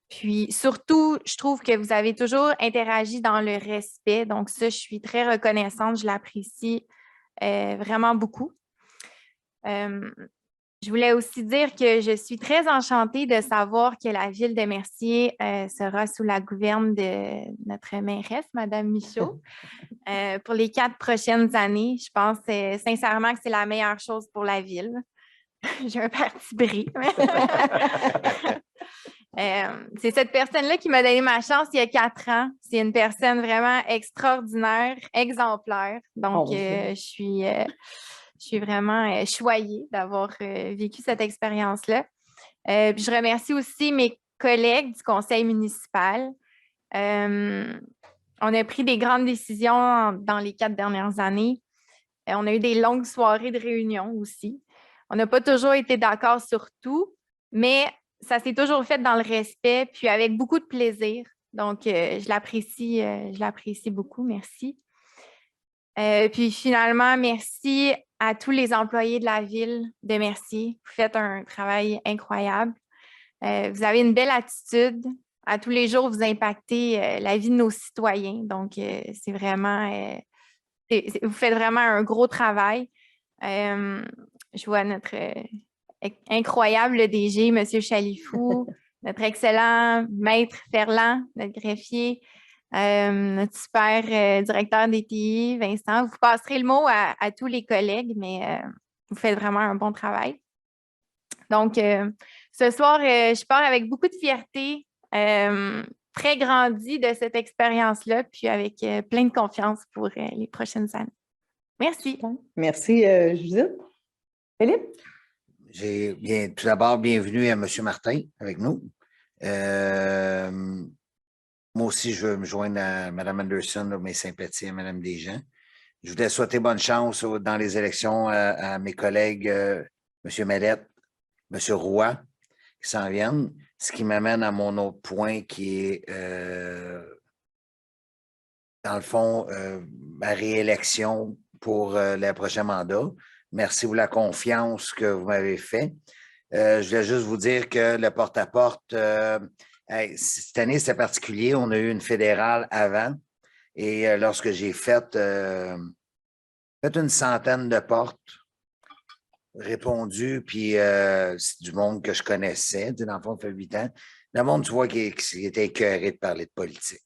Puis surtout, je trouve que vous avez toujours interagi dans le respect. Donc ça, je suis très reconnaissante, je l'apprécie vraiment beaucoup. Je voulais aussi dire que je suis très enchantée de savoir que la ville de Mercier sera sous la gouverne de notre mairesse, Mme Michaud, pour les 4 prochaines années. Je pense sincèrement que c'est la meilleure chose pour la ville. J'ai un parti pris. C'est cette personne-là qui m'a donné ma chance il y a 4 ans. C'est une personne vraiment extraordinaire, exemplaire. Donc, je suis vraiment choyée d'avoir vécu cette expérience-là. Puis je remercie aussi mes collègues du conseil municipal. On a pris des grandes décisions dans les 4 dernières années. On a eu des longues soirées de réunion aussi. On n'a pas toujours été d'accord sur tout, mais ça s'est toujours fait dans le respect, puis avec beaucoup de plaisir. Donc, je l'apprécie beaucoup. Merci. Puis finalement, merci à tous les employés de la ville de Mercier. Vous faites un travail incroyable. Vous avez une belle attitude. À tous les jours, vous impactez la vie de nos citoyens. Donc, c'est vraiment... vous faites vraiment un gros travail. Je vois notre incroyable DG, M. Chalifou, notre excellent maître Ferland, notre greffier, notre super directeur DTI, Vincent. Vous passerez le mot à tous les collègues, mais vous faites vraiment un bon travail. Donc, ce soir, je pars avec beaucoup de fierté, très grandi de cette expérience-là, puis avec plein de confiance pour les prochaines années. Merci. Merci, Judith. Philippe? Tout d'abord, bienvenue à M. Martin avec nous. Moi aussi, je veux me joindre à Mme Anderson, mes sympathies à Mme Desjans. Je voudrais souhaiter bonne chance dans les élections à mes collègues M. Mallette, M. Roy, qui s'en viennent. Ce qui m'amène à mon autre point qui est, dans le fond, ma réélection pour le prochain mandat. Merci pour la confiance que vous m'avez fait. Je voulais juste vous dire que le porte-à-porte, cette année, c'était particulier. On a eu une fédérale avant et lorsque j'ai fait une centaine de portes répondues, puis c'est du monde que je connaissais. Dans le fond, ça fait 8 ans. Le monde, tu vois, qui était écœuré de parler de politique.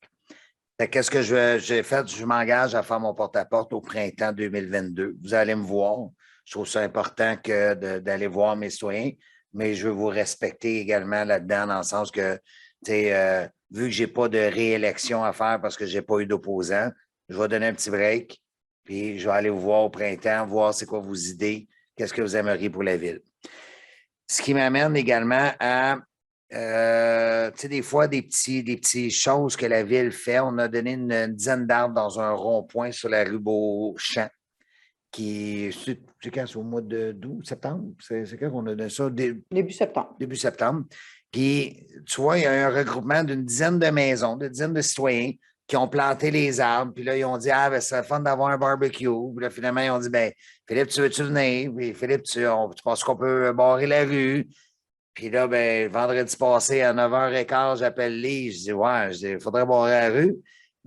Qu'est-ce que j'ai fait? Je m'engage à faire mon porte-à-porte au printemps 2022. Vous allez me voir. Je trouve ça important d'aller voir mes citoyens, mais je veux vous respecter également là-dedans, dans le sens que, vu que je n'ai pas de réélection à faire parce que je n'ai pas eu d'opposant, je vais donner un petit break, puis je vais aller vous voir au printemps, voir c'est quoi vos idées, qu'est-ce que vous aimeriez pour la ville. Ce qui m'amène également à, des fois, des petites choses que la ville fait. On a donné une dizaine d'arbres dans un rond-point sur la rue Beauchamp. C'est quand? C'est au mois d'août, septembre? C'est quand qu'on a donné ça? Début septembre. Début septembre. Puis, tu vois, il y a un regroupement d'une dizaine de maisons, d'une dizaine de citoyens qui ont planté les arbres. Puis là, ils ont dit, ça serait fun d'avoir un barbecue. Puis là, finalement, ils ont dit, Philippe, tu veux-tu venir? Puis Philippe, tu penses qu'on peut barrer la rue? Puis là, vendredi passé, à 9h15, j'appelle Lee. Je dis, il faudrait barrer la rue.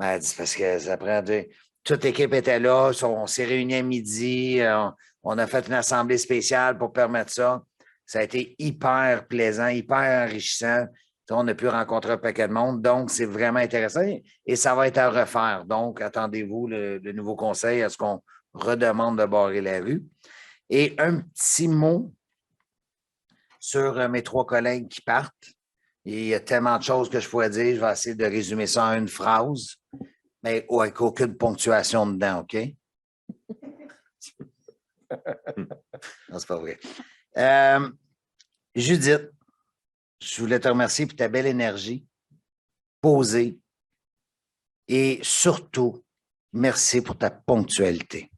Elle dit, parce que ça prend... Toute l'équipe était là, on s'est réunis à midi, on a fait une assemblée spéciale pour permettre ça. Ça a été hyper plaisant, hyper enrichissant. On a pu rencontrer un paquet de monde, donc c'est vraiment intéressant et ça va être à refaire. Donc, attendez-vous le nouveau conseil à ce qu'on redemande de barrer la rue. Et un petit mot sur mes 3 collègues qui partent. Il y a tellement de choses que je pourrais dire, je vais essayer de résumer ça en une phrase. Mais avec aucune ponctuation dedans, OK? Non, c'est pas vrai. Judith, je voulais te remercier pour ta belle énergie, posée, et surtout, merci pour ta ponctualité.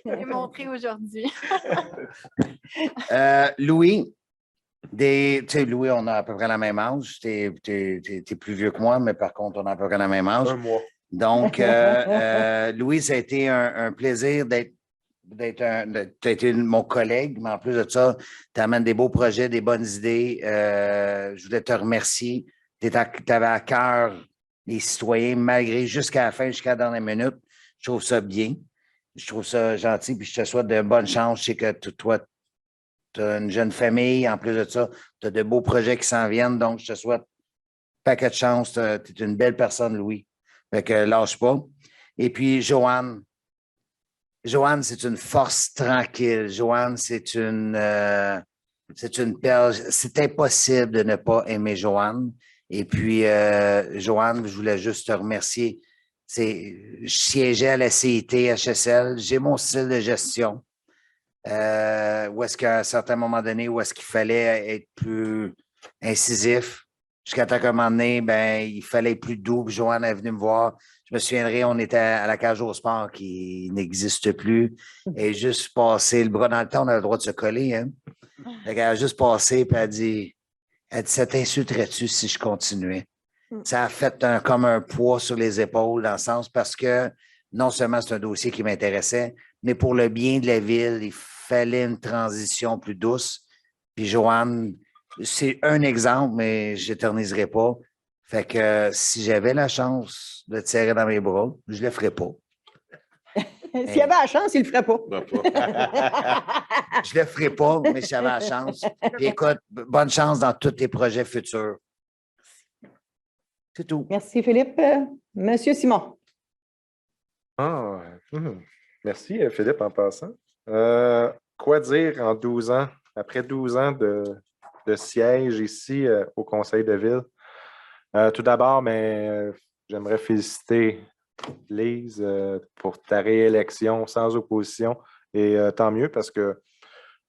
Je l'ai montré aujourd'hui. Louis, tu sais, Louis, on a à peu près la même âge. T'es plus vieux que moi, mais par contre, on a à peu près la même âge. Un mois. Donc, Louis, ça a été un plaisir t'as été mon collègue, mais en plus de ça, tu amènes des beaux projets, des bonnes idées. Je voulais te remercier. Tu avais à cœur les citoyens, malgré jusqu'à la fin, jusqu'à la dernière minute. Je trouve ça bien. Je trouve ça gentil, puis je te souhaite de bonnes chances. Je sais que toi, tu as une jeune famille. En plus de ça, tu as de beaux projets qui s'en viennent. Donc, je te souhaite un paquet de chance. Tu es une belle personne, Louis. Fait que lâche pas. Et puis, Joanne, c'est une force tranquille. Joanne, c'est une perle. C'est impossible de ne pas aimer Joanne. Et puis, Joanne, je voulais juste te remercier. Je siégeais à la CIT, HSL. J'ai mon style de gestion. Où est-ce qu'à un certain moment donné, où est-ce qu'il fallait être plus incisif, jusqu'à temps qu'à un moment donné, il fallait être plus doux. Puis Joanne est venue me voir. Je me souviendrai, on était à la cage au sport qui n'existe plus. Et juste passé le bras dans le temps, on a le droit de se coller. Hein? Elle a juste passé, puis elle a dit, ça t'insulterait-tu si je continuais? Ça a fait comme un poids sur les épaules dans le sens parce que non seulement c'est un dossier qui m'intéressait, mais pour le bien de la ville, il fallait une transition plus douce. Puis Joanne, c'est un exemple, mais je n'éterniserai pas. Fait que si j'avais la chance de te serrer dans mes bras, je ne le ferais pas. S'il y avait la chance, il ne le ferait pas. Je ne le ferais pas, mais si j'avais la chance. Puis écoute, bonne chance dans tous tes projets futurs. C'est tout. Merci, Philippe. Monsieur Simon. Merci, Philippe, en passant. Quoi dire en 12 ans, après 12 ans de siège ici au Conseil de ville? Tout d'abord, j'aimerais féliciter Lise pour ta réélection sans opposition. Et tant mieux parce que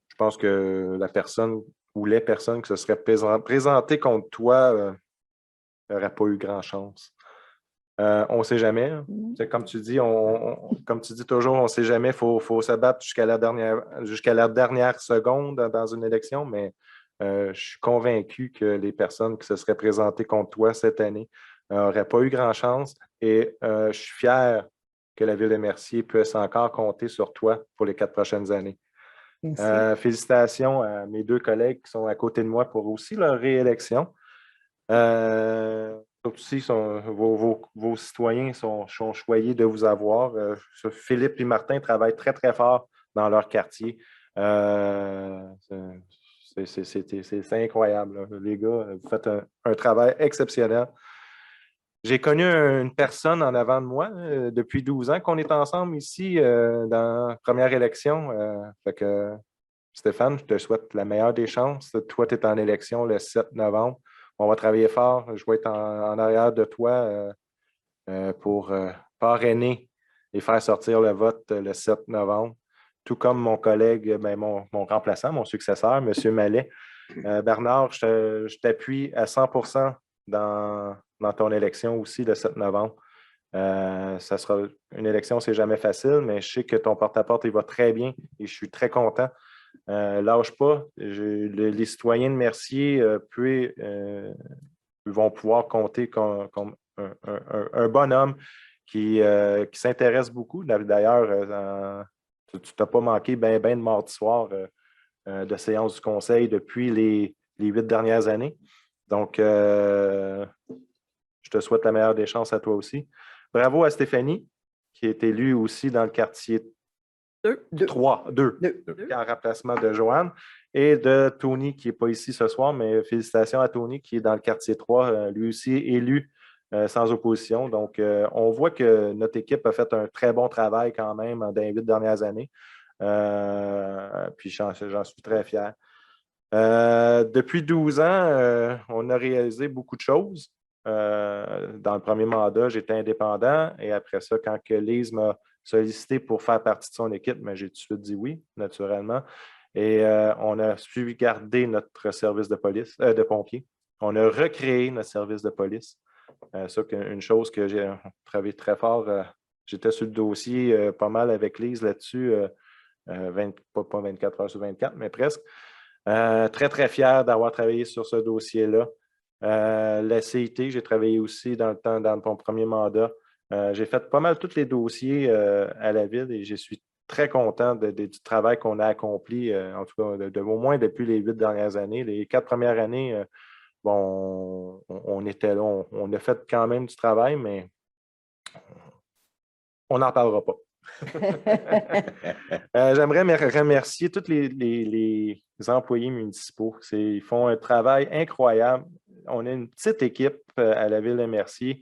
je pense que la personne ou les personnes qui se seraient présentées contre toi n'auraient pas eu grand chance. On ne sait jamais. Hein. Comme tu dis, comme tu dis toujours, on ne sait jamais. Il faut se battre jusqu'à la dernière seconde dans une élection, mais je suis convaincu que les personnes qui se seraient présentées contre toi cette année n'auraient pas eu grand chance. Et je suis fier que la Ville de Mercier puisse encore compter sur toi pour les 4 prochaines années. Félicitations à mes 2 collègues qui sont à côté de moi pour aussi leur réélection. Aussi, vos citoyens sont choyés de vous avoir. Philippe et Martin travaillent très, très fort dans leur quartier. C'est incroyable, là. Les gars, vous faites un travail exceptionnel. J'ai connu une personne en avant de moi depuis 12 ans qu'on est ensemble ici dans la première élection. Fait que, Stéphane, je te souhaite la meilleure des chances. Toi, tu es en élection le 7 novembre. On va travailler fort. Je vais être en arrière de toi pour parrainer et faire sortir le vote le 7 novembre. Tout comme mon collègue, mon remplaçant, mon successeur, M. Mallet. Bernard, je t'appuie à 100% dans ton élection aussi le 7 novembre. Ça sera une élection, c'est jamais facile, mais je sais que ton porte-à-porte, il va très bien et je suis très content. Lâche pas. Les citoyens de Mercier vont pouvoir compter comme un bonhomme qui s'intéresse beaucoup. D'ailleurs, tu t'as pas manqué ben de mardi soir de séance du conseil depuis les 8 dernières années. Donc, je te souhaite la meilleure des chances à toi aussi. Bravo à Stéphanie, qui est élue aussi dans le quartier 2, en remplacement de Joanne, et de Tony, qui n'est pas ici ce soir, mais félicitations à Tony, qui est dans le quartier 3, lui aussi élu sans opposition. Donc, on voit que notre équipe a fait un très bon travail quand même dans les 8 dernières années. Puis, j'en suis très fier. Depuis 12 ans, on a réalisé beaucoup de choses. Dans le premier mandat, j'étais indépendant et après ça, quand Lise m'a sollicité pour faire partie de son équipe, mais j'ai tout de suite dit oui, naturellement. Et on a suivi garder notre service de police, de pompiers. On a recréé notre service de police. Ça, une chose que j'ai travaillé très fort, j'étais sur le dossier pas mal avec Lise là-dessus, pas 24 heures sur 24, mais presque. Très, très fier d'avoir travaillé sur ce dossier-là. La CIT, j'ai travaillé aussi dans mon premier mandat. J'ai fait pas mal tous les dossiers à la Ville et je suis très content du travail qu'on a accompli, en tout cas, au moins depuis les 8 dernières années. Les 4 premières années, bon, on était là, on a fait quand même du travail, mais on n'en parlera pas. J'aimerais remercier tous les employés municipaux. Ils font un travail incroyable. On est une petite équipe à la Ville de Mercier.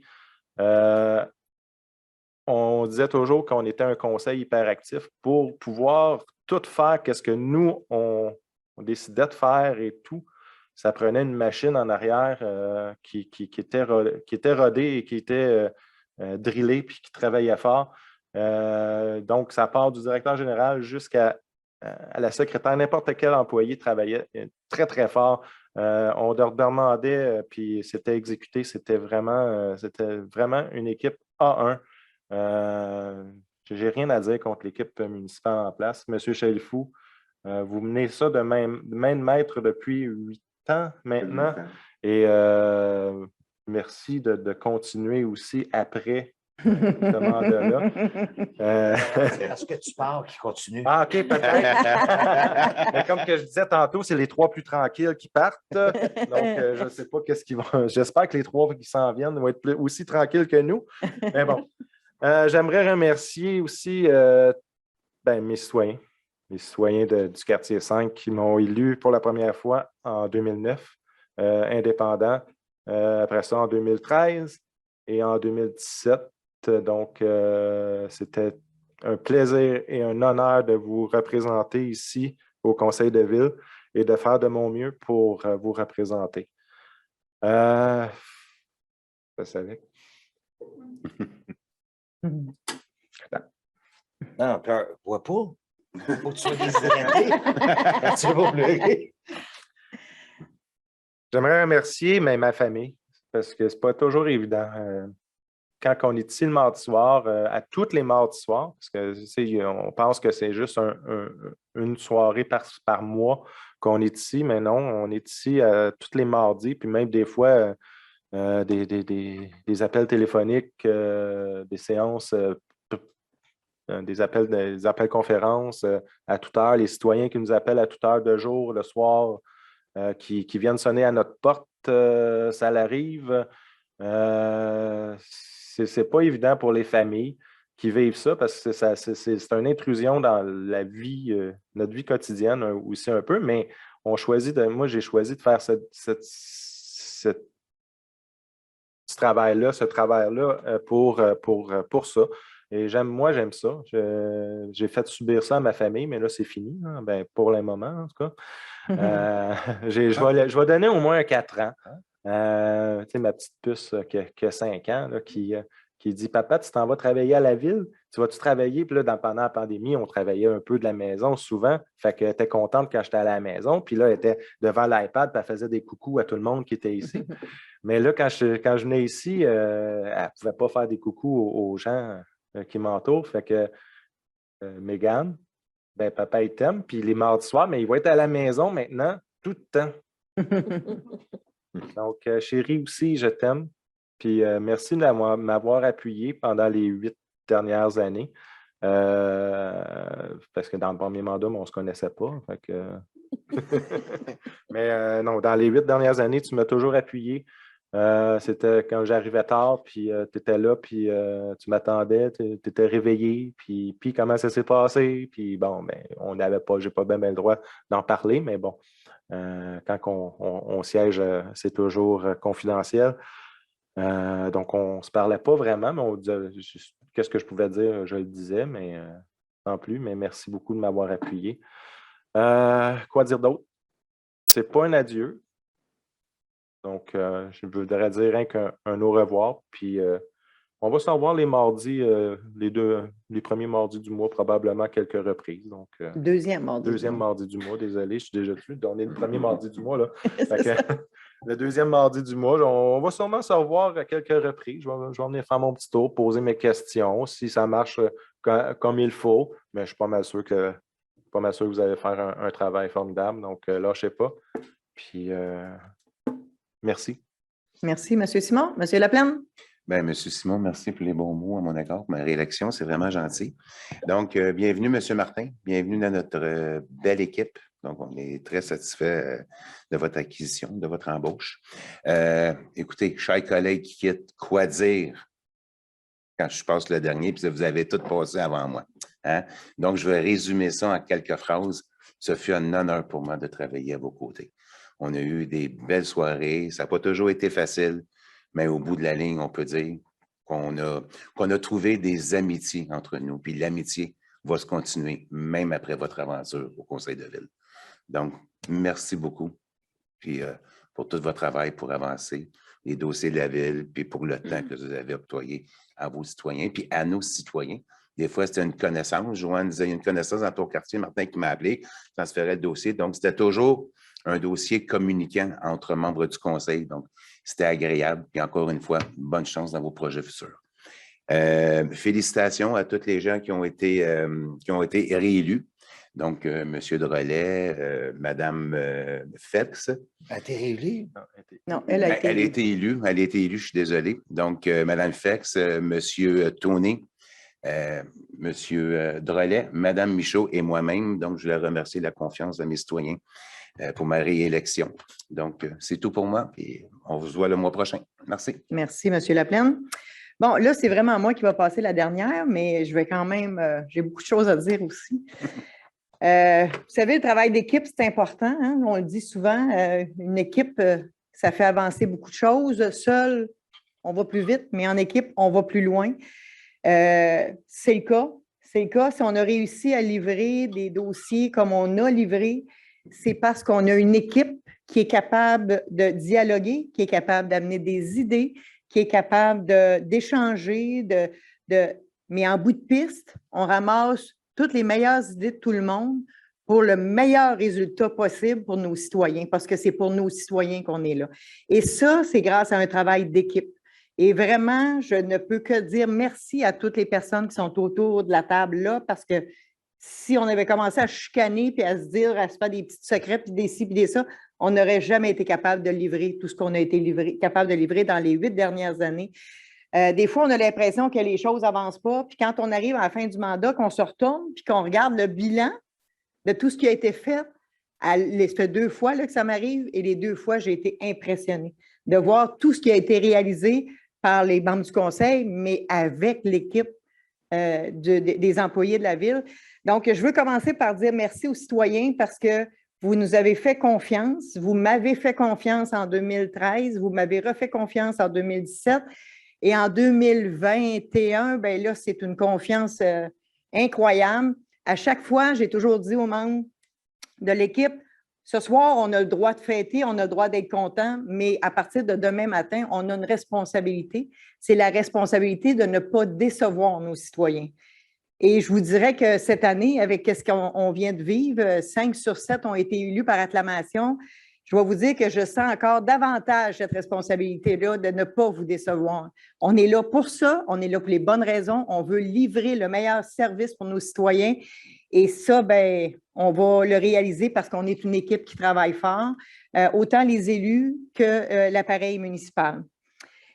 On disait toujours qu'on était un conseil hyperactif pour pouvoir tout faire ce que nous, on décidait de faire et tout. Ça prenait une machine en arrière qui était rodée et qui était drillée puis qui travaillait fort. Donc, ça part du directeur général jusqu'à la secrétaire. N'importe quel employé travaillait très, très fort. On leur demandait, puis c'était exécuté. C'était vraiment une équipe A1. Je n'ai rien à dire contre l'équipe municipale en place. Monsieur Chalifou, vous menez ça de main de maître depuis 8 ans maintenant. Et merci de continuer aussi après ce mandat-là. C'est parce que tu parles qui continue. Ah, OK, peut-être. Mais comme que je disais tantôt, c'est les 3 plus tranquilles qui partent. Donc, je ne sais pas qu'est-ce qu'ils vont. J'espère que les 3 qui s'en viennent vont être aussi tranquilles que nous. Mais bon. J'aimerais remercier aussi mes citoyens du quartier 5 qui m'ont élu pour la première fois en 2009, indépendant. Après ça, en 2013 et en 2017. Donc, c'était un plaisir et un honneur de vous représenter ici au Conseil de ville et de faire de mon mieux pour vous représenter. Ça savait. Non, pleure pas. Faut que tu sois déshydraté. Tu vas pleurer. J'aimerais remercier ma famille parce que ce n'est pas toujours évident. Quand on est ici le mardi soir, à tous les mardis soirs, parce que on pense que c'est juste une soirée par mois qu'on est ici, mais non, on est ici tous les mardis, puis même des fois des appels téléphoniques, des séances, des appels conférences à toute heure, les citoyens qui nous appellent à toute heure de jour, le soir, qui viennent sonner à notre porte, ça l'arrive. C'est pas évident pour les familles qui vivent ça parce que c'est une intrusion dans la vie, notre vie quotidienne aussi un peu, mais moi, j'ai choisi de faire ce travail-là pour ça. Et j'aime ça. J'ai fait subir ça à ma famille, mais là, c'est fini, hein, pour le moment, en tout cas. Je vais donner au moins 4 ans. Ma petite puce qui a 5 ans, là, qui dit « Papa, tu t'en vas travailler à la ville? Tu vas-tu travailler? » Puis là, pendant la pandémie, on travaillait un peu de la maison souvent. Fait qu'elle était contente quand j'étais à la maison. Puis là, elle était devant l'iPad, puis elle faisait des coucous à tout le monde qui était ici. Mais là, quand je venais ici, elle ne pouvait pas faire des coucous aux gens qui m'entourent. Fait que Mégane, papa, il t'aime. Puis les mardis soirs, mais il va être à la maison maintenant tout le temps. Donc, chérie aussi, je t'aime. Puis merci de m'avoir appuyé pendant les 8 dernières années. Parce que dans le premier mandat, on ne se connaissait pas. Fait que... Mais non, dans les 8 dernières années, tu m'as toujours appuyé. C'était quand j'arrivais tard, puis tu étais là, puis tu m'attendais, tu étais réveillé, puis comment ça s'est passé. Puis bon, j'ai pas bien le droit d'en parler, mais bon. Quand on siège, c'est toujours confidentiel. Donc, on ne se parlait pas vraiment, mais on disait qu'est-ce que je pouvais dire, je le disais, mais sans plus. Mais merci beaucoup de m'avoir appuyé. Quoi dire d'autre? Ce n'est pas un adieu. Donc, je voudrais dire qu'un au revoir, puis On va se revoir les mardis, les premiers mardis du mois, probablement à quelques reprises. Donc, Deuxième mardi. Deuxième mardi du mois, désolé, je suis déjà dessus. On est le premier mardi du mois, là. Le deuxième mardi du mois, on va sûrement se revoir à quelques reprises. Je vais venir faire mon petit tour, poser mes questions, si ça marche comme il faut. Mais je suis pas mal sûr que vous allez faire un travail formidable. Donc, lâchez pas. Puis, merci. Merci, M. Simon. M. Laplaine? Bien, M. Simon, merci pour les bons mots à mon égard. Ma réélection, c'est vraiment gentil. Donc, bienvenue, M. Martin. Bienvenue dans notre belle équipe. Donc, on est très satisfait de votre acquisition, de votre embauche. Écoutez, chers collègues qui quittent, quoi dire quand je passe le dernier, puis vous avez tout passé avant moi. Hein? Donc, je vais résumer ça en quelques phrases. Ce fut un honneur pour moi de travailler à vos côtés. On a eu des belles soirées. Ça n'a pas toujours été facile. Mais au bout de la ligne, on peut dire qu'on a trouvé des amitiés entre nous. Puis l'amitié va se continuer, même après votre aventure au Conseil de ville. Donc, merci beaucoup puis, pour tout votre travail pour avancer, les dossiers de la ville, puis pour le temps que vous avez octroyé à vos citoyens, puis à nos citoyens. Des fois, c'était une connaissance. Joanne disait, il y a une connaissance dans ton quartier, Martin qui m'a appelé, transférait le dossier. Donc, c'était toujours un dossier communiquant entre membres du conseil. Donc, c'était agréable. Puis encore une fois, bonne chance dans vos projets futurs. Félicitations à tous les gens qui ont été réélus. Donc, M. Drolet, Mme Fex. Elle a été réélue? Non, elle a été élue. Elle a été élue, je suis désolé. Donc, Mme Fex, M. Toney, M. Drolet, Mme Michaud et moi-même. Donc, je voulais remercier la confiance de mes citoyens pour ma réélection. Donc, c'est tout pour moi. Puis on se voit le mois prochain. Merci. Merci, M. Laplaine. Bon, là, c'est vraiment moi qui va passer la dernière, mais je vais quand même, j'ai beaucoup de choses à dire aussi. Vous savez, le travail d'équipe, c'est important. Hein? On le dit souvent, une équipe, ça fait avancer beaucoup de choses. Seul, on va plus vite, mais en équipe, on va plus loin. C'est le cas. C'est le cas. Si on a réussi à livrer des dossiers comme on a livré, c'est parce qu'on a une équipe qui est capable de dialoguer, qui est capable d'amener des idées, qui est capable d'échanger, mais en bout de piste, on ramasse toutes les meilleures idées de tout le monde pour le meilleur résultat possible pour nos citoyens, parce que c'est pour nos citoyens qu'on est là. Et ça, c'est grâce à un travail d'équipe. Et vraiment, je ne peux que dire merci à toutes les personnes qui sont autour de la table là, parce que si on avait commencé à chicaner puis à se dire, à se faire des petits secrets, puis des ci, puis des ça, on n'aurait jamais été capable de livrer tout ce qu'on a été capable de livrer dans les 8 dernières années. Des fois, on a l'impression que les choses n'avancent pas, puis quand on arrive à la fin du mandat, qu'on se retourne, puis qu'on regarde le bilan de tout ce qui a été fait, ça fait 2 fois là, que ça m'arrive, et les 2 fois, j'ai été impressionnée de voir tout ce qui a été réalisé par les membres du conseil, mais avec l'équipe des employés de la ville. Donc, je veux commencer par dire merci aux citoyens parce que vous nous avez fait confiance. Vous m'avez fait confiance en 2013. Vous m'avez refait confiance en 2017. Et en 2021, bien là, c'est une confiance incroyable. À chaque fois, j'ai toujours dit aux membres de l'équipe, ce soir, on a le droit de fêter, on a le droit d'être content, mais à partir de demain matin, on a une responsabilité. C'est la responsabilité de ne pas décevoir nos citoyens. Et je vous dirais que cette année, avec ce qu'on vient de vivre, 5 sur 7 ont été élus par acclamation. Je vais vous dire que je sens encore davantage cette responsabilité-là de ne pas vous décevoir. On est là pour ça, on est là pour les bonnes raisons. On veut livrer le meilleur service pour nos citoyens. Et ça, bien, on va le réaliser parce qu'on est une équipe qui travaille fort, autant les élus que l'appareil municipal.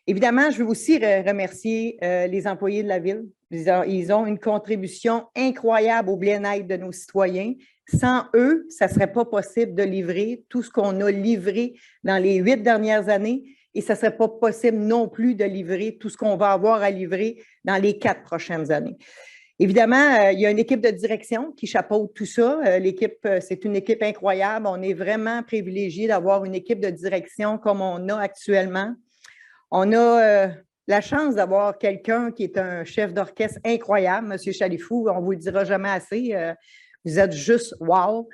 Évidemment, je veux aussi remercier les employés de la ville. Ils ont une contribution incroyable au bien-être de nos citoyens. Sans eux, ça ne serait pas possible de livrer tout ce qu'on a livré dans les 8 dernières années et ça ne serait pas possible non plus de livrer tout ce qu'on va avoir à livrer dans les 4 prochaines années. Évidemment, il y a une équipe de direction qui chapeaute tout ça. L'équipe, c'est une équipe incroyable. On est vraiment privilégié d'avoir une équipe de direction comme on a actuellement. On a la chance d'avoir quelqu'un qui est un chef d'orchestre incroyable, M. Chalifou. On ne vous le dira jamais assez. Vous êtes juste wow.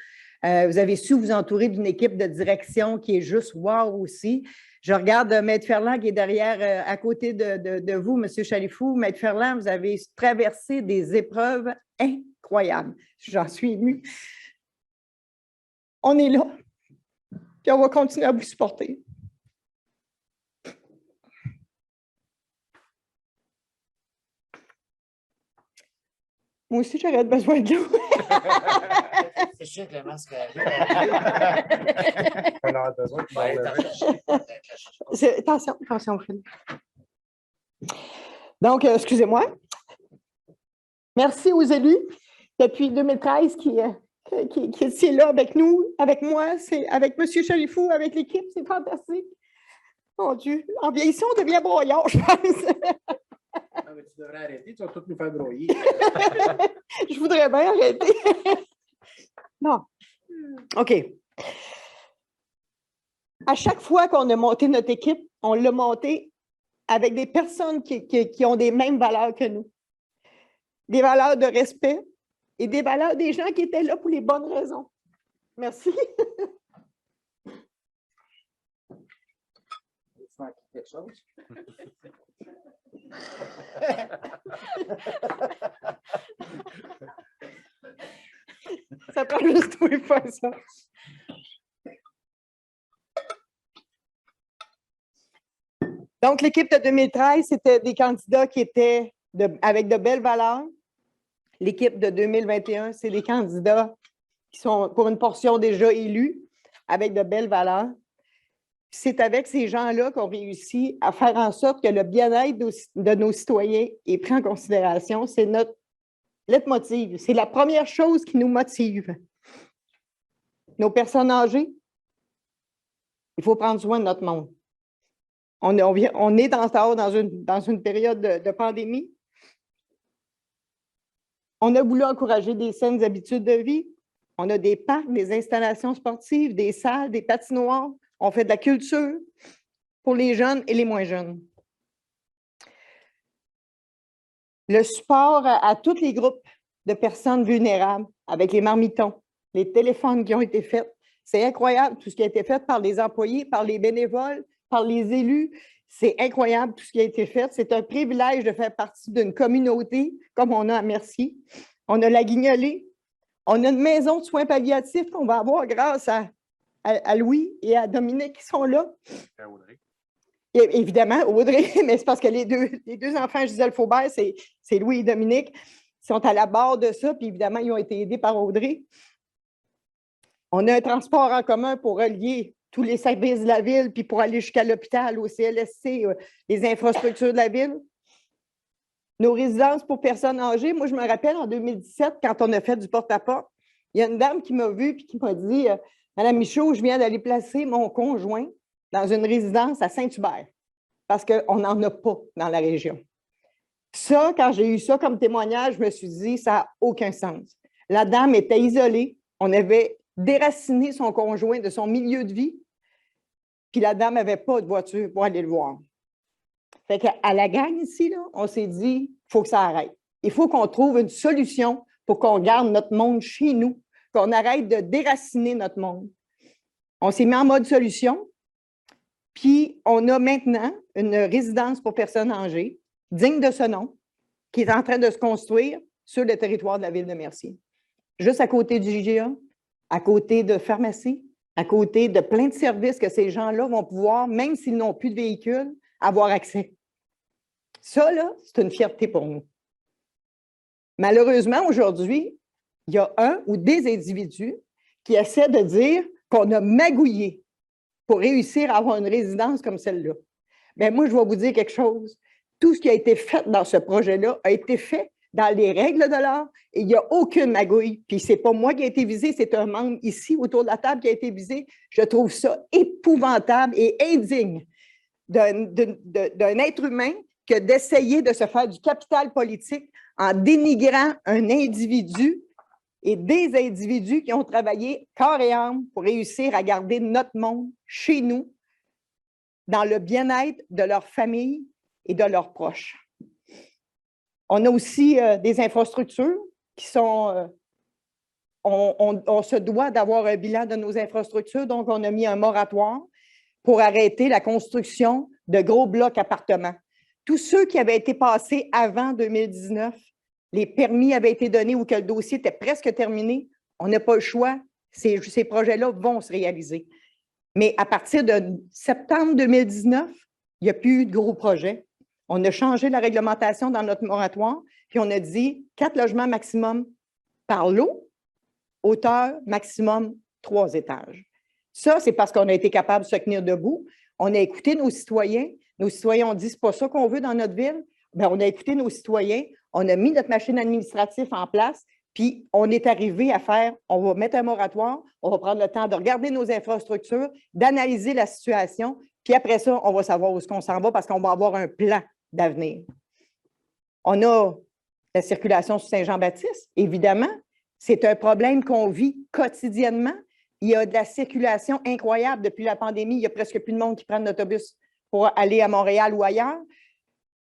Vous avez su vous entourer d'une équipe de direction qui est juste wow aussi. Je regarde Maître Ferland qui est derrière, à côté de vous, M. Chalifou. Maître Ferland, vous avez traversé des épreuves incroyables. J'en suis émue. On est là, puis on va continuer à vous supporter. Moi aussi, j'aurais besoin de l'eau. C'est sûr que le masque On aura besoin Attention, attention, Phil. Donc, excusez-moi. Merci aux élus depuis 2013 qui est là avec nous, avec moi, c'est avec M. Chalifou, avec l'équipe, c'est fantastique. Mon Dieu, en vieillissant, on devient broyard, je pense. Ah, mais tu devrais arrêter, tu vas tout nous faire broyer. Je voudrais bien arrêter. Non. OK. À chaque fois qu'on a monté notre équipe, on l'a monté avec des personnes qui ont des mêmes valeurs que nous. Des valeurs de respect et des valeurs des gens qui étaient là pour les bonnes raisons. Merci. Quelque chose? Ça prend juste tous les fois, ça. Donc, l'équipe de 2013, c'était des candidats qui étaient avec de belles valeurs. L'équipe de 2021, c'est des candidats qui sont pour une portion déjà élus avec de belles valeurs. C'est avec ces gens-là qu'on réussit à faire en sorte que le bien-être de nos citoyens est pris en considération. C'est notre leitmotiv. C'est la première chose qui nous motive. Nos personnes âgées, il faut prendre soin de notre monde. On est encore dans une période de pandémie. On a voulu encourager des saines habitudes de vie. On a des parcs, des installations sportives, des salles, des patinoires. On fait de la culture pour les jeunes et les moins jeunes. Le support à tous les groupes de personnes vulnérables, avec les marmitons, les téléphones qui ont été faits. C'est incroyable tout ce qui a été fait par les employés, par les bénévoles, par les élus. C'est incroyable tout ce qui a été fait. C'est un privilège de faire partie d'une communauté comme on a à Mercier. On a la Guignolée. On a une maison de soins palliatifs qu'on va avoir grâce à Louis et à Dominique qui sont là. À Audrey. Et évidemment, Audrey, mais c'est parce que les deux enfants Gisèle Faubert, c'est Louis et Dominique, qui sont à la barre de ça, puis évidemment, ils ont été aidés par Audrey. On a un transport en commun pour relier tous les services de la ville, puis pour aller jusqu'à l'hôpital, au CLSC, les infrastructures de la ville. Nos résidences pour personnes âgées, moi, je me rappelle en 2017, quand on a fait du porte-à-porte, il y a une dame qui m'a vue et qui m'a dit Madame Michaud, je viens d'aller placer mon conjoint dans une résidence à Saint-Hubert parce qu'on n'en a pas dans la région. Ça, quand j'ai eu ça comme témoignage, je me suis dit, ça n'a aucun sens. La dame était isolée, on avait déraciné son conjoint de son milieu de vie, puis la dame n'avait pas de voiture pour aller le voir. Fait qu'à la gang ici, là, on s'est dit, il faut que ça arrête. Il faut qu'on trouve une solution pour qu'on garde notre monde chez nous, qu'on arrête de déraciner notre monde. On s'est mis en mode solution, puis on a maintenant une résidence pour personnes âgées, digne de ce nom, qui est en train de se construire sur le territoire de la ville de Mercier. Juste à côté du IGA, à côté de pharmacie, à côté de plein de services que ces gens-là vont pouvoir, même s'ils n'ont plus de véhicule, avoir accès. Ça, là, c'est une fierté pour nous. Malheureusement, aujourd'hui, il y a un ou des individus qui essaient de dire qu'on a magouillé pour réussir à avoir une résidence comme celle-là. Bien, moi, je vais vous dire quelque chose. Tout ce qui a été fait dans ce projet-là a été fait dans les règles de l'art et il n'y a aucune magouille. Puis ce n'est pas moi qui ai été visé, c'est un membre ici autour de la table qui a été visé. Je trouve ça épouvantable et indigne d'un être humain que d'essayer de se faire du capital politique en dénigrant un individu et des individus qui ont travaillé corps et âme pour réussir à garder notre monde chez nous, dans le bien-être de leur famille et de leurs proches. On a aussi des infrastructures qui sont... on se doit d'avoir un bilan de nos infrastructures, donc on a mis un moratoire pour arrêter la construction de gros blocs appartements. Tous ceux qui avaient été passés avant 2019, les permis avaient été donnés ou que le dossier était presque terminé, on n'a pas le choix, ces projets-là vont se réaliser. Mais à partir de septembre 2019, il n'y a plus eu de gros projets. On a changé la réglementation dans notre moratoire, puis on a dit 4 logements maximum par lot, hauteur maximum 3 étages. Ça, c'est parce qu'on a été capable de se tenir debout. On a écouté nos citoyens. Nos citoyens ont dit, c'est pas ça qu'on veut dans notre ville. Bien, on a écouté nos citoyens. On a mis notre machine administrative en place. Puis, on est arrivé à faire, on va mettre un moratoire, on va prendre le temps de regarder nos infrastructures, d'analyser la situation. Puis après ça, on va savoir où est-ce qu'on s'en va parce qu'on va avoir un plan d'avenir. On a la circulation sur Saint-Jean-Baptiste, évidemment. C'est un problème qu'on vit quotidiennement. Il y a de la circulation incroyable depuis la pandémie. Il y a presque plus de monde qui prennent l'autobus pour aller à Montréal ou ailleurs.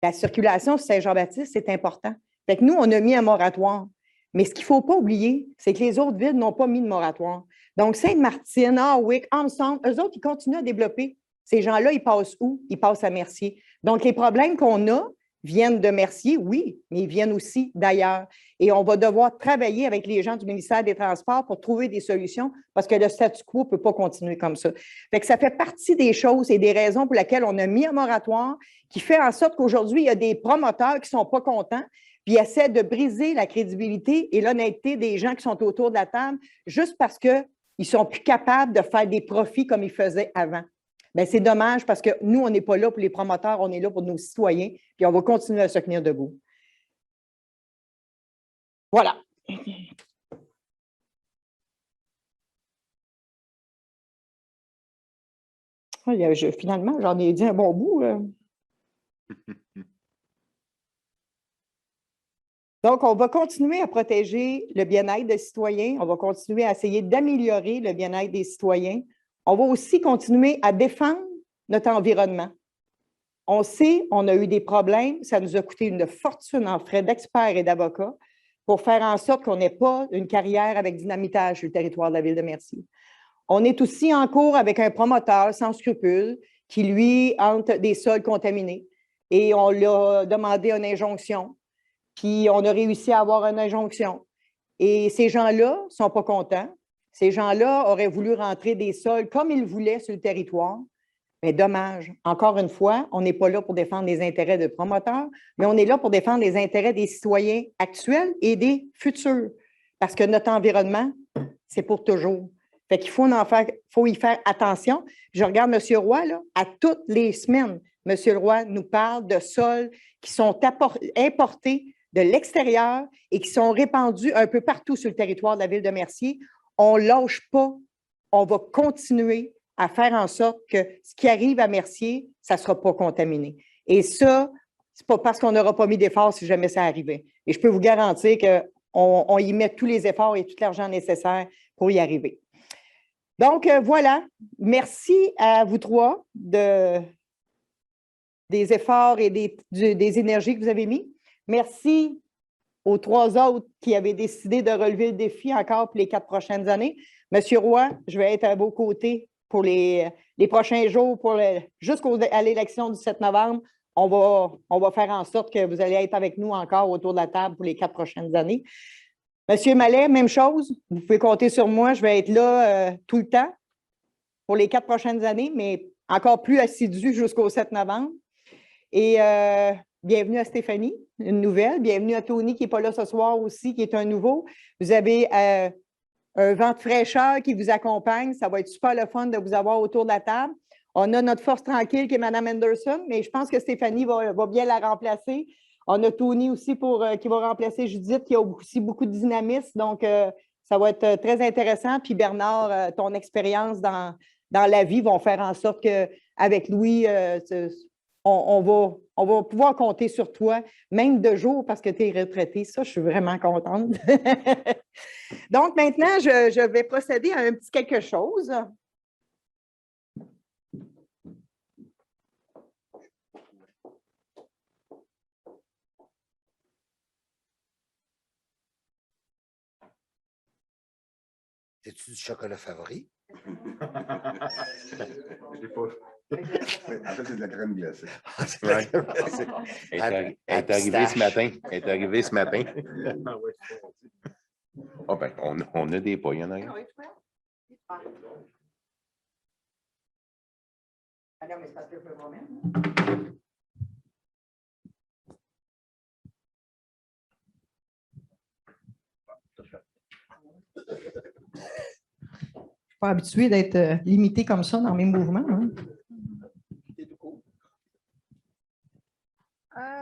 La circulation sur Saint-Jean-Baptiste, c'est important. Fait que nous, on a mis un moratoire. Mais ce qu'il ne faut pas oublier, c'est que les autres villes n'ont pas mis de moratoire. Donc, Sainte-Martine, Harwick, Armstrong, eux autres, ils continuent à développer. Ces gens-là, ils passent où? Ils passent à Mercier. Donc, les problèmes qu'on a viennent de Mercier, oui, mais ils viennent aussi d'ailleurs. Et on va devoir travailler avec les gens du ministère des Transports pour trouver des solutions parce que le statu quo ne peut pas continuer comme ça. Fait que ça fait partie des choses et des raisons pour lesquelles on a mis un moratoire qui fait en sorte qu'aujourd'hui, il y a des promoteurs qui ne sont pas contents puis essaient de briser la crédibilité et l'honnêteté des gens qui sont autour de la table juste parce qu'ils ne sont plus capables de faire des profits comme ils faisaient avant. Bien, c'est dommage parce que nous, on n'est pas là pour les promoteurs, on est là pour nos citoyens, puis on va continuer à se tenir debout. Voilà. Finalement, j'en ai dit un bon bout. Donc, on va continuer à protéger le bien-être des citoyens. On va continuer à essayer d'améliorer le bien-être des citoyens. On va aussi continuer à défendre notre environnement. On sait, on a eu des problèmes. Ça nous a coûté une fortune en frais d'experts et d'avocats pour faire en sorte qu'on n'ait pas une carrière avec dynamitage sur le territoire de la ville de Mercier. On est aussi en cours avec un promoteur sans scrupules qui, lui, hante des sols contaminés. Et on lui a demandé une injonction. Puis on a réussi à avoir une injonction. Et ces gens-là ne sont pas contents. Ces gens-là auraient voulu rentrer des sols comme ils voulaient sur le territoire. Mais dommage. Encore une fois, on n'est pas là pour défendre les intérêts de promoteurs, mais on est là pour défendre les intérêts des citoyens actuels et des futurs. Parce que notre environnement, c'est pour toujours. Fait qu'il faut y faire attention. Je regarde M. Roy, là, à toutes les semaines, M. Roy nous parle de sols qui sont importés de l'extérieur et qui sont répandus un peu partout sur le territoire de la ville de Mercier. On ne lâche pas. On va continuer à faire en sorte que ce qui arrive à Mercier, ça ne sera pas contaminé. Et ça, ce n'est pas parce qu'on n'aura pas mis d'efforts si jamais ça arrivait. Et je peux vous garantir qu'on y met tous les efforts et tout l'argent nécessaire pour y arriver. Donc, voilà. Merci à vous trois des efforts et des énergies que vous avez mis. Merci aux 3 autres qui avaient décidé de relever le défi encore pour les 4 prochaines années. Monsieur Roy, je vais être à vos côtés pour les prochains jours, jusqu'à l'élection du 7 novembre. On va faire en sorte que vous allez être avec nous encore autour de la table pour les 4 prochaines années. Monsieur Mallet, même chose. Vous pouvez compter sur moi. Je vais être là tout le temps pour les 4 prochaines années, mais encore plus assidu jusqu'au 7 novembre. Et bienvenue à Stéphanie, une nouvelle. Bienvenue à Tony qui n'est pas là ce soir aussi, qui est un nouveau. Vous avez un vent de fraîcheur qui vous accompagne. Ça va être super le fun de vous avoir autour de la table. On a notre force tranquille qui est Mme Anderson, mais je pense que Stéphanie va bien la remplacer. On a Tony aussi qui va remplacer Judith, qui a aussi beaucoup de dynamisme. Donc, ça va être très intéressant. Puis Bernard, ton expérience dans la vie vont faire en sorte qu'avec Louis, on va pouvoir compter sur toi, même de jour, parce que tu es retraité. Ça, je suis vraiment contente. Donc, maintenant, je vais procéder à un petit quelque chose. C'est-tu du chocolat favori? Je l'ai pas. En fait, c'est de la crème glacée. Ouais. Elle est arrivée ce matin. Elle est arrivée ce matin. Ah ben, on a des pas, il y en a un. Pas habitué d'être limité comme ça dans mes mouvements. Hein.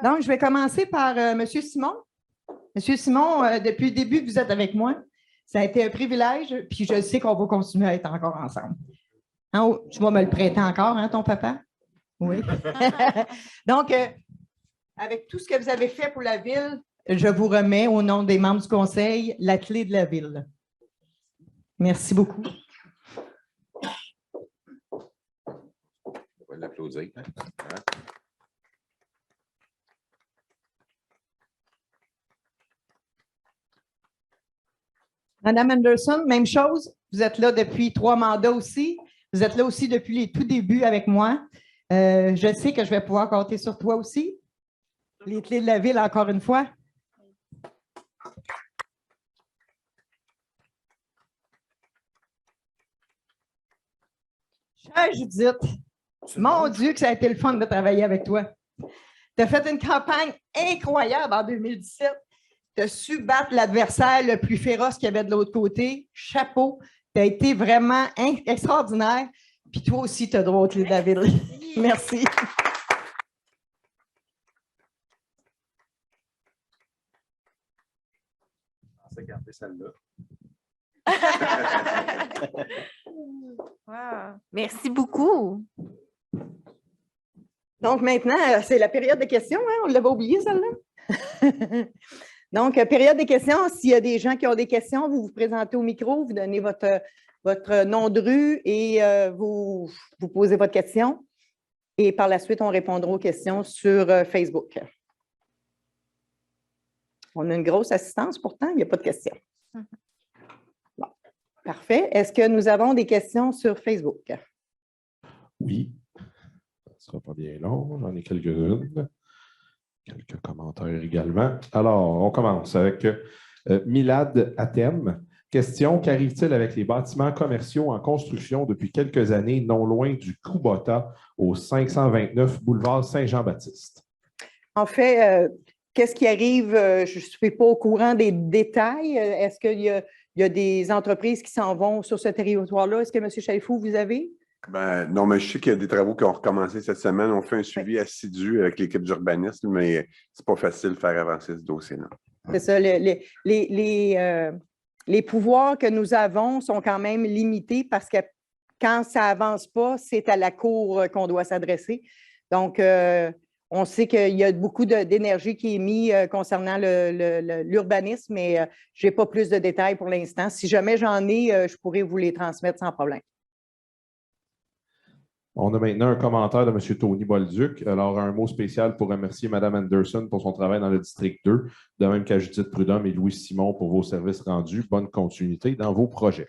Donc, je vais commencer par M. Simon. M. Simon, depuis le début que vous êtes avec moi, ça a été un privilège, puis je sais qu'on va continuer à être encore ensemble. Hein, oh, tu vas me le prêter encore, hein, ton papa? Oui. Donc, avec tout ce que vous avez fait pour la ville, je vous remets, au nom des membres du conseil, la clé de la ville. Merci beaucoup. On va l'applaudir. Hein? Madame Anderson, même chose. Vous êtes là depuis 3 mandats aussi. Vous êtes là aussi depuis les tout débuts avec moi. Je sais que je vais pouvoir compter sur toi aussi. Les clés de la ville, encore une fois. Chère Judith, mon Dieu, que ça a été le fun de travailler avec toi. Tu as fait une campagne incroyable en 2017. Tu as su battre l'adversaire le plus féroce qu'il y avait de l'autre côté. Chapeau. Tu as été vraiment extraordinaire. Puis toi aussi, tu as droit aux clés de la ville. Merci. Je vais garder celle-là. Wow. Merci beaucoup. Donc maintenant, c'est la période de questions. Hein? On l'avait oublié, celle-là. Donc, période de questions. S'il y a des gens qui ont des questions, vous vous présentez au micro, vous donnez votre nom de rue et vous posez votre question. Et par la suite, on répondra aux questions sur Facebook. On a une grosse assistance, pourtant, il n'y a pas de questions. Bon, parfait. Est-ce que nous avons des questions sur Facebook? Oui. Ça ne sera pas bien long. J'en ai quelques-unes. Quelques commentaires également. Alors, on commence avec Milad Atem. Question, qu'arrive-t-il avec les bâtiments commerciaux en construction depuis quelques années, non loin du Kubota, au 529 boulevard Saint-Jean-Baptiste? En fait, qu'est-ce qui arrive? Je ne suis pas au courant des détails. Est-ce qu'il y a des entreprises qui s'en vont sur ce territoire-là? Est-ce que M. Chaifou, vous avez? Ben, non, mais je sais qu'il y a des travaux qui ont recommencé cette semaine. On fait un suivi assidu avec l'équipe d'urbanisme, mais c'est pas facile de faire avancer ce dossier-là. C'est ça. Les pouvoirs que nous avons sont quand même limités parce que quand ça n'avance pas, c'est à la Cour qu'on doit s'adresser. Donc, on sait qu'il y a beaucoup d'énergie qui est mise concernant l'urbanisme, mais je n'ai pas plus de détails pour l'instant. Si jamais j'en ai, je pourrais vous les transmettre sans problème. On a maintenant un commentaire de M. Tony Bolduc. Alors, un mot spécial pour remercier Mme Anderson pour son travail dans le district 2, de même qu'à Judith Prudhomme et Louis Simon pour vos services rendus. Bonne continuité dans vos projets.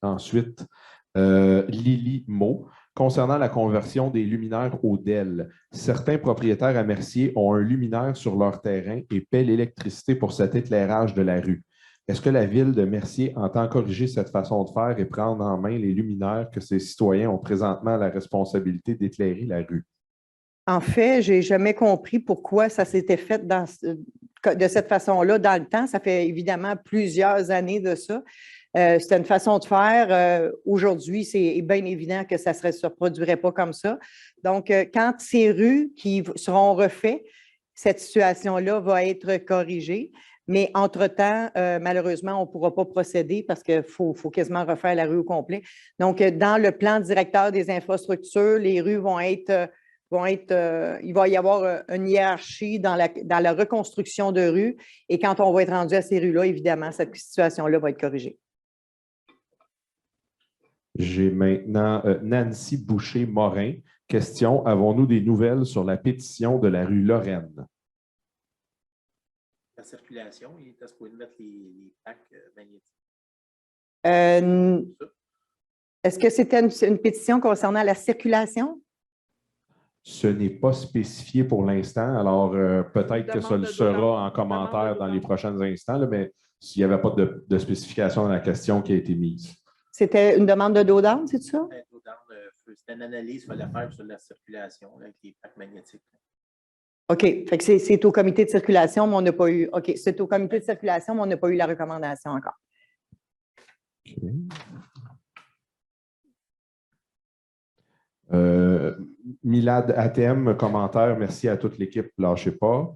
Ensuite, Lily Mo. Concernant la conversion des luminaires au DEL, certains propriétaires à Mercier ont un luminaire sur leur terrain et paient l'électricité pour cet éclairage de la rue. Est-ce que la Ville de Mercier entend corriger cette façon de faire et prendre en main les luminaires que ses citoyens ont présentement la responsabilité d'éclairer la rue? En fait, je n'ai jamais compris pourquoi ça s'était fait de cette façon-là dans le temps. Ça fait évidemment plusieurs années de ça. C'était une façon de faire. Aujourd'hui, c'est bien évident que ça ne se reproduirait pas comme ça. Donc, quand ces rues qui seront refaites, cette situation-là va être corrigée. Mais entre-temps, malheureusement, on ne pourra pas procéder parce qu'il faut quasiment refaire la rue au complet. Donc, dans le plan directeur des infrastructures, les rues il va y avoir une hiérarchie dans la reconstruction de rues. Et quand on va être rendu à ces rues-là, évidemment, cette situation-là va être corrigée. J'ai maintenant Nancy Boucher-Morin. Question, avons-nous des nouvelles sur la pétition de la rue Lorraine? La circulation, il était supposé mettre les plaques magnétiques. Est-ce que c'était une pétition concernant la circulation? Ce n'est pas spécifié pour l'instant, alors peut-être que ça le sera en commentaire dans les prochains instants, là, mais s'il n'y avait pas de spécification dans la question qui a été mise. C'était une demande de dos down, c'est ça? C'était une analyse qu'il fallait faire sur la circulation là, avec les plaques magnétiques. OK. Fait que c'est au comité de circulation, mais on n'a pas eu. OK, c'est au comité de circulation, mais on n'a pas eu la recommandation encore. Okay. Milad Atem, commentaire, merci à toute l'équipe, lâchez pas.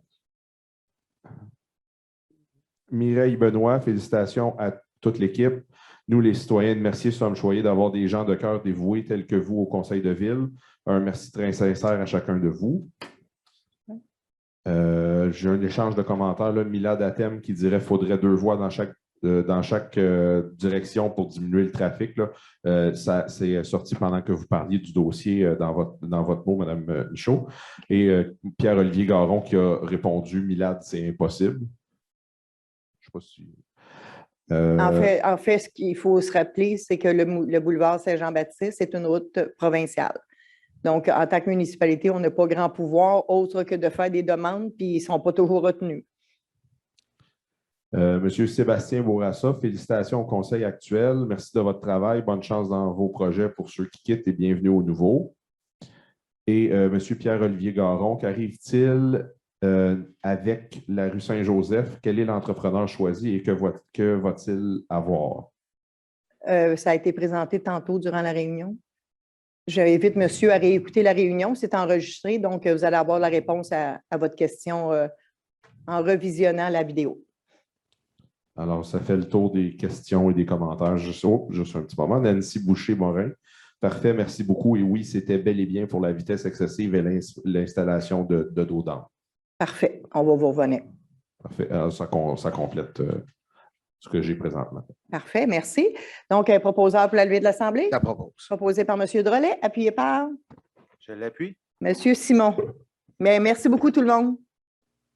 Mireille Benoît, félicitations à toute l'équipe. Nous, les citoyens de Mercier, sommes choyés d'avoir des gens de cœur dévoués tels que vous au Conseil de ville. Un merci très sincère à chacun de vous. J'ai un échange de commentaires, là, Milad Atem qui dirait qu'il faudrait 2 voies dans chaque direction pour diminuer le trafic. Ça c'est sorti pendant que vous parliez du dossier dans votre mot, Mme Michaud. Et Pierre-Olivier Garon qui a répondu, Milad, c'est impossible. Je ne sais pas si... En fait, ce qu'il faut se rappeler, c'est que le boulevard Saint-Jean-Baptiste, c'est une route provinciale. Donc, en tant que municipalité, on n'a pas grand pouvoir autre que de faire des demandes, puis ils ne sont pas toujours retenus. Monsieur Sébastien Bourassa, félicitations au conseil actuel. Merci de votre travail. Bonne chance dans vos projets pour ceux qui quittent et bienvenue aux nouveaux. Et Monsieur Pierre-Olivier Garon, qu'arrive-t-il avec la rue Saint-Joseph? Quel est l'entrepreneur choisi et que va-t-il avoir? Ça a été présenté tantôt durant la réunion. J'invite monsieur à réécouter la réunion. C'est enregistré, donc vous allez avoir la réponse à votre question en revisionnant la vidéo. Alors, ça fait le tour des questions et des commentaires. Juste un petit moment. Nancy Boucher-Morin. Parfait, merci beaucoup. Et oui, c'était bel et bien pour la vitesse excessive et l'installation de dos d'âne. Parfait. On va vous revenir. Parfait. Alors, ça complète ce que j'ai présentement. Parfait, merci. Donc, un proposeur pour la levée de l'Assemblée? La propose. Proposé par M. Drolet, appuyé par? Je l'appuie. M. Simon. Mais merci beaucoup tout le monde.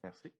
Merci.